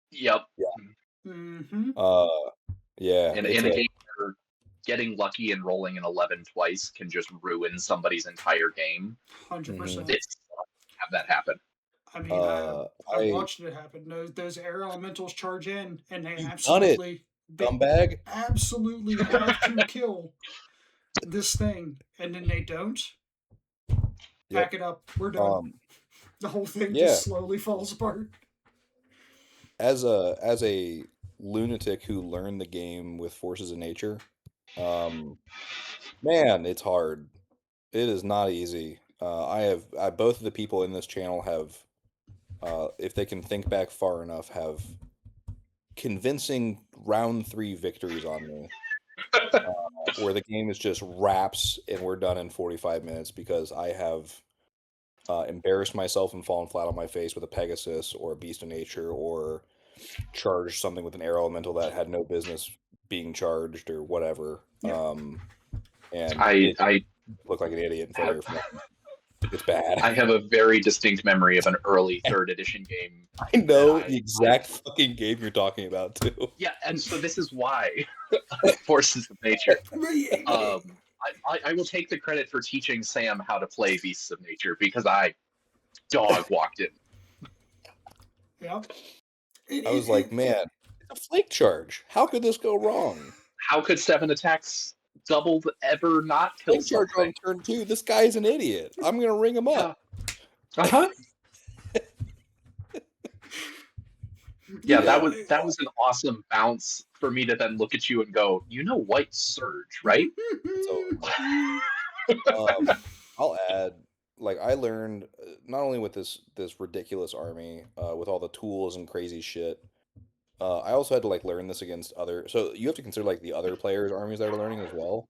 B: yep.
C: Mm-hmm.
A: Yeah.
B: In a game where getting lucky and rolling an 11 twice can just ruin somebody's entire game,
C: 100%.
B: it's have that happen.
C: I mean, I
A: I
C: watched it happen. Those air elementals charge in, and they
A: You've done it,
C: they
A: scumbag.
C: absolutely have to kill this thing, and then they don't. Pack it up. We're done. The whole thing
A: Yeah.
C: just slowly falls apart.
A: As a lunatic who learned the game with forces of nature, man, it's hard. It is not easy. Both of the people in this channel have, if they can think back far enough, have convincing round 3 victories on me, where the game is just wraps and we're done in 45 minutes because I have embarrassed myself and fallen flat on my face with a Pegasus or a Beast of Nature, or charged something with an air elemental that had no business being charged or whatever.
C: Yep.
A: And
B: I
A: look like an idiot in front of your friends. It's bad.
B: I have a very distinct memory of an early 3rd edition game.
A: I know the exact fucking game you're talking about too.
B: Yeah, and so this is why Forces of Nature. I will take the credit for teaching Sam how to play Beasts of Nature because I dog walked it.
C: Yep.
A: I was like, man, it's a flake charge. How could this go wrong?
B: How could 7 attacks doubled ever not kill
A: Flake charge
B: something?
A: on turn 2. This guy's an idiot. I'm gonna ring him up.
B: Uh-huh. Yeah, that was an awesome bounce for me to then look at you and go, you know White Surge, right?
A: I'll add, like, I learned not only with this ridiculous army with all the tools and crazy shit. I also had to like learn this against other. So you have to consider like the other players' armies that are learning as well.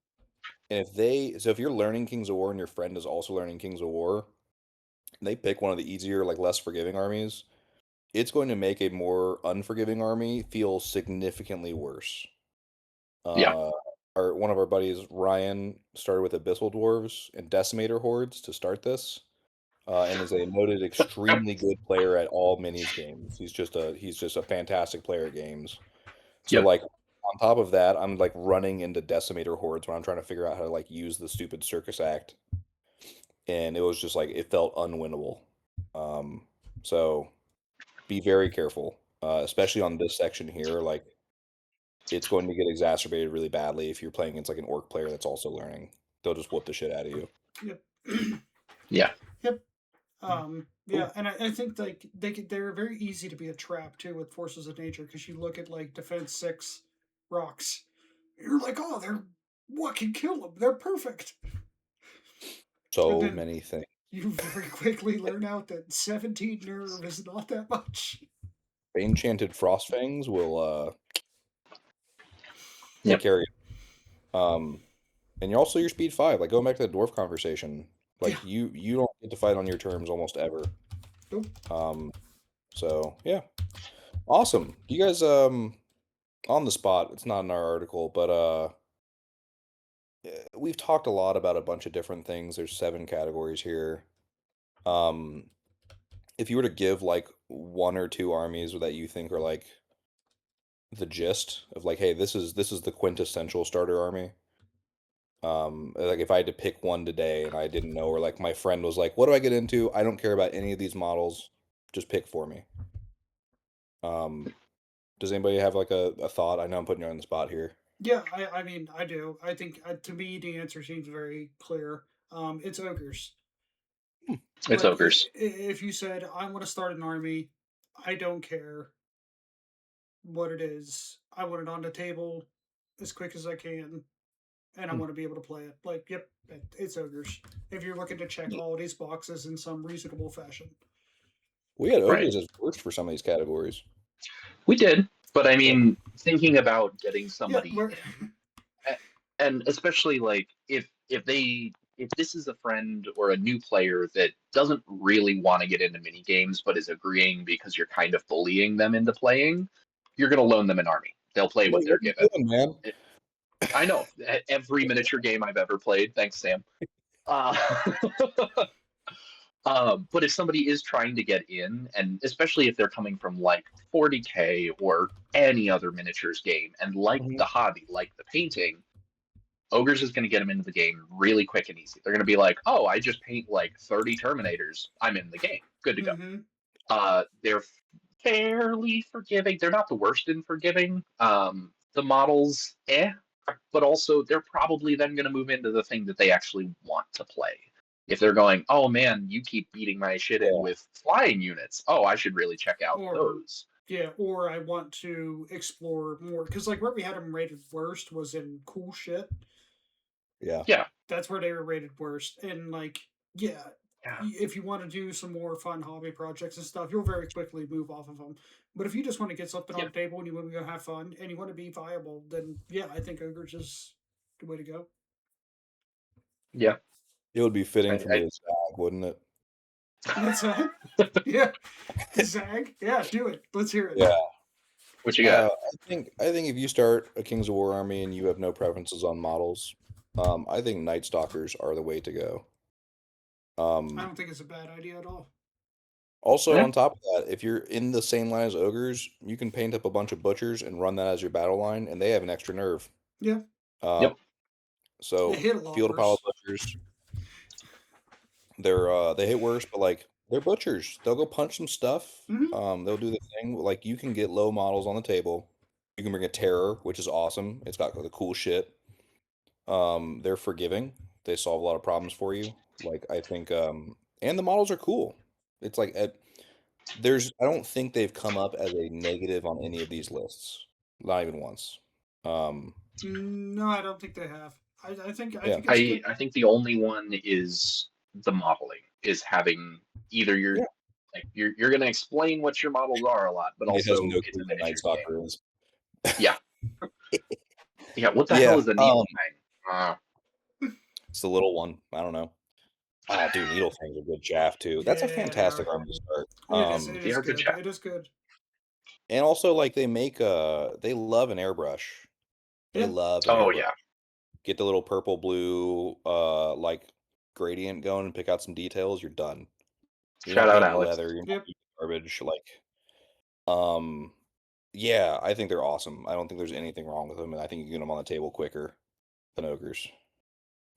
A: And if you're learning Kings of War and your friend is also learning Kings of War, and they pick one of the easier, like less forgiving armies, it's going to make a more unforgiving army feel significantly worse.
B: Yeah.
A: One of our buddies, Ryan, started with Abyssal Dwarves and Decimator Hordes to start this, and is a noted extremely good player at all minis games. He's just a fantastic player at games. So
B: Yep.
A: like on top of that, I'm like running into Decimator Hordes when I'm trying to figure out how to like use the stupid Circus Act, and it was just like it felt unwinnable. So be very careful, especially on this section here. Like, it's going to get exacerbated really badly if you're playing against like an orc player that's also learning. They'll just whoop the shit out of you.
C: Yep.
B: Yeah.
C: Yep. Yeah, and I think like they're very easy to be a trap too with Forces of Nature, because you look at like Defense 6 rocks, you're like, oh, what can kill them? They're perfect.
A: So many things.
C: You very quickly learn out that 17 nerve is not that much.
A: Enchanted Frostfangs will
B: Yep.
A: carry you. And you're also your speed 5. Like, going back to the dwarf conversation, like you don't get to fight on your terms almost ever.
C: Nope.
A: So yeah, awesome. You guys on the spot. It's not in our article, but we've talked a lot about a bunch of different things. There's 7 categories here. If you were to give like 1 or 2 armies that you think are like the gist of like, hey, this is the quintessential starter army. Like if I had to pick one today and I didn't know, or like my friend was like, what do I get into? I don't care about any of these models. Just pick for me. Does anybody have like a thought? I know I'm putting you on the spot here.
C: Yeah, I mean, I do. I think to me the answer seems very clear. It's ogres.
B: It's ogres.
C: If you said I want to start an army, I don't care what it is. I want it on the table as quick as I can, and I want to be able to play it. Like, yep, it's ogres. If you're looking to check all these boxes in some reasonable fashion.
A: We had ogres as first for some of these categories.
B: We did, but I mean, thinking about getting somebody,
C: Yeah,
B: and especially like if they if this is a friend or a new player that doesn't really want to get into mini games but is agreeing because you're kind of bullying them into playing, you're going to loan them an army. They'll play what
A: Like,
B: they're
A: what are you
B: given.
A: doing, man?
B: I know. Every miniature game I've ever played, thanks, Sam. Uh, but if somebody is trying to get in, and especially if they're coming from like 40K or any other miniatures game and like
A: Mhm.
B: the hobby, like the painting, Ogres is going to get them into the game really quick and easy. They're going to be like, oh, I just paint like 30 Terminators. I'm in the game. Good to go. They're fairly forgiving. They're not the worst in forgiving. The models, but also they're probably then going to move into the thing that they actually want to play. If they're going, oh man, you keep beating my shit in with flying units. Oh, I should really check out those.
C: Yeah, or I want to explore more because like where we had them rated worst was in cool shit.
A: Yeah.
C: That's where they were rated worst, and like if you want to do some more fun hobby projects and stuff, you'll very quickly move off of them. But if you just want to get something on the table and you want to go have fun and you want to be viable, then yeah, I think Ogres is the way to go.
B: Yeah.
A: It would be fitting for me to zag, wouldn't it?
C: Zag? Yeah. Zag? Yeah, do it. Let's hear it.
A: Yeah.
B: What you got?
A: I think if you start a Kings of War army and you have no preferences on models, I think Night Stalkers are the way to go.
C: I don't think it's a bad idea at all.
A: Also, on top of that, if you're in the same line as Ogres, you can paint up a bunch of Butchers and run that as your battle line, and they have an extra nerve.
C: Yeah.
A: So
C: They hit a lot
A: Field of
C: worse.
A: Pile Butchers, they hit worse, but like they're Butchers. They'll go punch some stuff. They'll do the thing. Like you can get low models on the table. You can bring a Terror, which is awesome. It's got the cool shit. They're forgiving. They solve a lot of problems for you. Like I think, and the models are cool. It's like I don't think they've come up as a negative on any of these lists. Not even once.
C: No, I don't think they have. I think
A: Yeah.
C: it's good.
B: I think the only one is the modeling, is having either like you're going to explain what your models are a lot, but
A: It has
B: also
A: no
B: it's
A: clue
B: a
A: what Night
B: miniature
A: Stalker
B: game.
A: is.
B: Yeah. Yeah. What the hell is a needle thing?
A: It's the little one. I don't know. Oh, dude, Needle Fang's a good chaff too. That's a fantastic army to start.
C: It is good. It is good.
A: And also, like they make they love an airbrush. They love an airbrush.
B: Yeah.
A: Get the little purple blue like gradient going and pick out some details. You're done. You're
B: Shout
A: not
B: out
A: painting
B: Alex.
A: leather. You're not using garbage. Like, yeah, I think they're awesome. I don't think there's anything wrong with them, and I think you can get them on the table quicker than Ogres.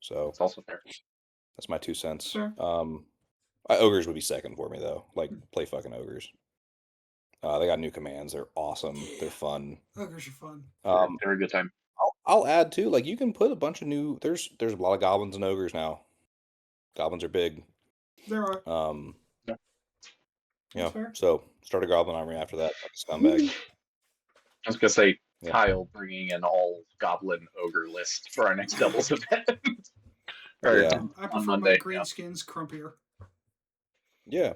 A: So
B: it's also fair.
A: That's my 2 cents.
C: Sure.
A: Ogres would be second for me though. Like play fucking Ogres. They got new commands. They're awesome. They're fun.
C: Ogres are fun.
B: They're a good time.
A: I'll add too. Like you can put a bunch of new. There's a lot of goblins and ogres now. Goblins are big.
C: There are.
A: Yeah. So start a goblin army after that, like a scumbag.
B: I was gonna say Kyle bringing an all goblin ogre list for our next doubles event.
C: I prefer my green skins crumpier.
A: Yeah.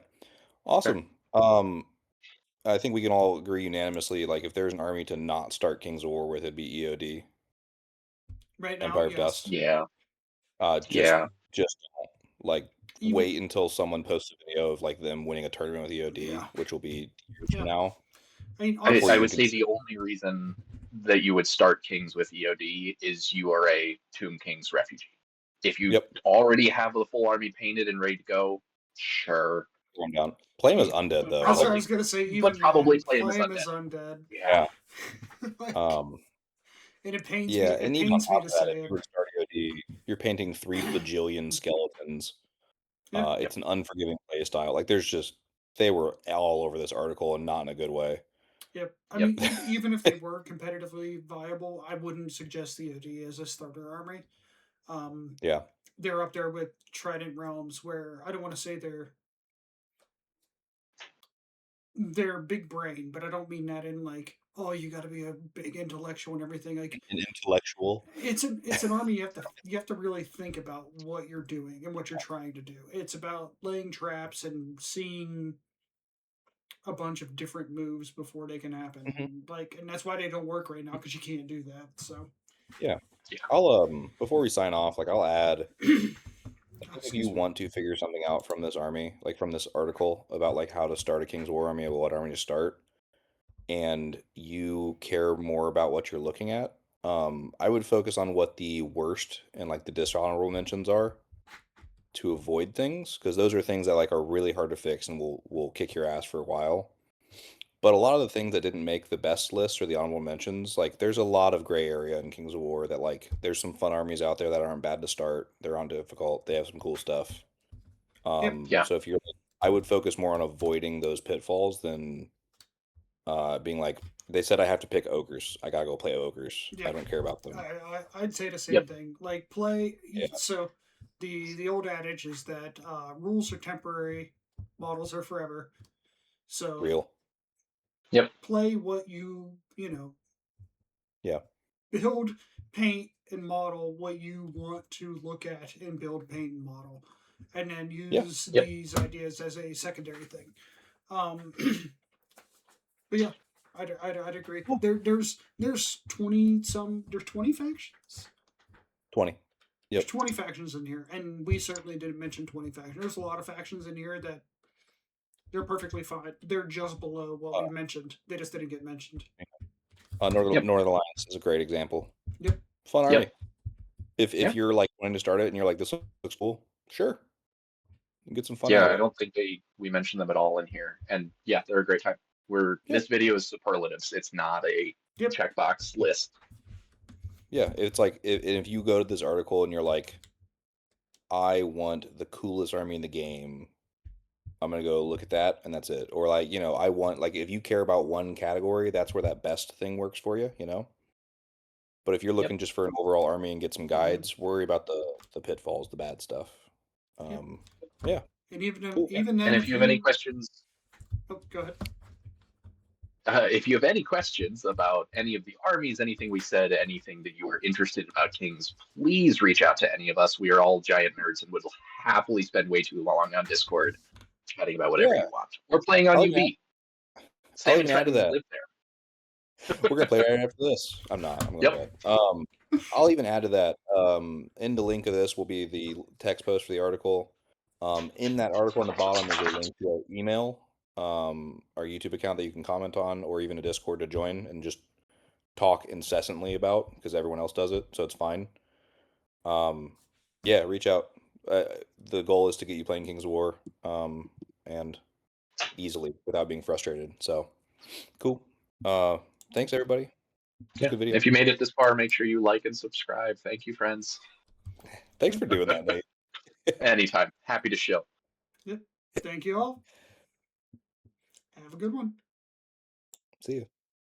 A: Awesome. I think we can all agree unanimously. Like, if there's an army to not start Kings of War with, it'd be EOD.
C: Right now,
A: Empire of Dust.
B: Yeah.
A: Just like wait until someone posts a video of like them winning a tournament with EOD, which will be years from now.
C: I mean,
B: I would say the only reason that you would start Kings with EOD is you are a Tomb Kings refugee. If you already have the full army painted and ready to go, sure.
A: Down. Play him as undead though.
C: That's what I was gonna say. Even
B: probably
C: play him as undead.
A: Yeah.
C: Like, and it pains me.
A: And
C: It
A: even on
C: pains me
A: top
C: to
A: of that,
C: say
A: if
C: it.
A: you were to start EOD, you're painting 3 bajillion skeletons. It's an unforgiving play style. Like they were all over this article and not in a good way.
C: Yep. I mean, even if they were competitively viable, I wouldn't suggest the EOD as a starter army. They're up there with Trident Realms, where I don't want to say they're big brain, but I don't mean that in like, oh, you got to be a big intellectual and everything. Like
A: an intellectual.
C: It's an army you have to really think about what you're doing and what you're trying to do. It's about laying traps and seeing a bunch of different moves before they can happen. And that's why they don't work right now, because you can't do that. So
A: I'll before we sign off, like I'll add if you
C: Excuse me.
A: want to figure something out from this army, like from this article about like how to start a King's War army, or what army to start, and you care more about what you're looking at, I would focus on what the worst and like the dishonorable mentions are to avoid things, because those are things that like are really hard to fix and will kick your ass for a while. But a lot of the things that didn't make the best list or the honorable mentions, like there's a lot of gray area in Kings of War that like there's some fun armies out there that aren't bad to start. They're on difficult. They have some cool stuff.
C: Yep.
B: Yeah.
A: So if you're, I would focus more on avoiding those pitfalls than being like, they said I have to pick ogres. I gotta go play ogres. I
C: Yeah.
A: don't care about them.
C: I'd say the same
B: Yep.
C: thing. Like play.
A: Yeah,
C: So the old adage is that rules are temporary, models are forever. So
A: real.
B: Yep.
C: play what you know
A: Yeah,
C: build, paint, and model what you want to look at and build, paint, and model, and then
A: yeah,
C: use
B: Yep.
C: these ideas as a secondary thing. Um, but yeah, I'd agree.
A: yeah.
C: There's 20 factions.
A: 20.
C: There's
A: Yep.
C: 20 factions in here, and we certainly didn't mention 20 factions. There's a lot of factions in here that they're perfectly fine. They're just below what we mentioned. They just didn't get mentioned.
B: Yep.
A: Northern Alliance is a great example.
C: Yep.
A: Fun army.
B: Yep.
A: If
B: Yeah.
A: you're like wanting to start it and you're like, this looks cool, sure, get some fun out
B: Yeah,
A: of
B: I
A: it.
B: don't think we mentioned them at all in here. And yeah, they're a great time.
A: Yeah.
B: This video is superlatives. It's not a
C: Yep.
B: checkbox list.
A: Yeah, it's like if you go to this article and you're like, I want the coolest army in the game, I'm gonna go look at that and that's it. Or like, I want, like, if you care about one category, that's where that best thing works for you. But if you're
B: Yep.
A: looking just for an overall army and get some
C: Mm-hmm.
A: guides, worry about the pitfalls, the bad stuff.
C: Yep.
A: Yeah.
C: And even
A: Cool.
C: even then,
B: And if
C: if
B: you have any
C: you
B: questions,
C: go ahead.
B: if you have any questions about any of the armies, anything we said, anything that you are interested about Kings, please reach out to any of us. We are all giant nerds and would happily spend way too long on Discord chatting about whatever
A: Yeah.
B: you want. Or playing on
A: I'll
B: UB.
A: I'll
B: Salmon
A: even
B: tried
A: add to
B: to
A: that.
B: live there.
A: We're gonna play right after this. I'm not. I'm going
B: Yep.
A: to bed. I'll even add to that. In the link of this will be the text post for the article. In that article on the bottom is a link to our email, our YouTube account that you can comment on, or even a Discord to join and just talk incessantly about, because everyone else does it, so it's fine. Yeah, reach out. The goal is to get you playing Kings of War, and easily without being frustrated. So cool. Thanks everybody.
B: Yeah.
A: Good video.
B: If you made it this far, make sure you like and subscribe. Thank you, friends.
A: Thanks for doing that, Nate.
B: Anytime. Happy to show.
C: Yep. Thank you all. Have a good one.
A: See you.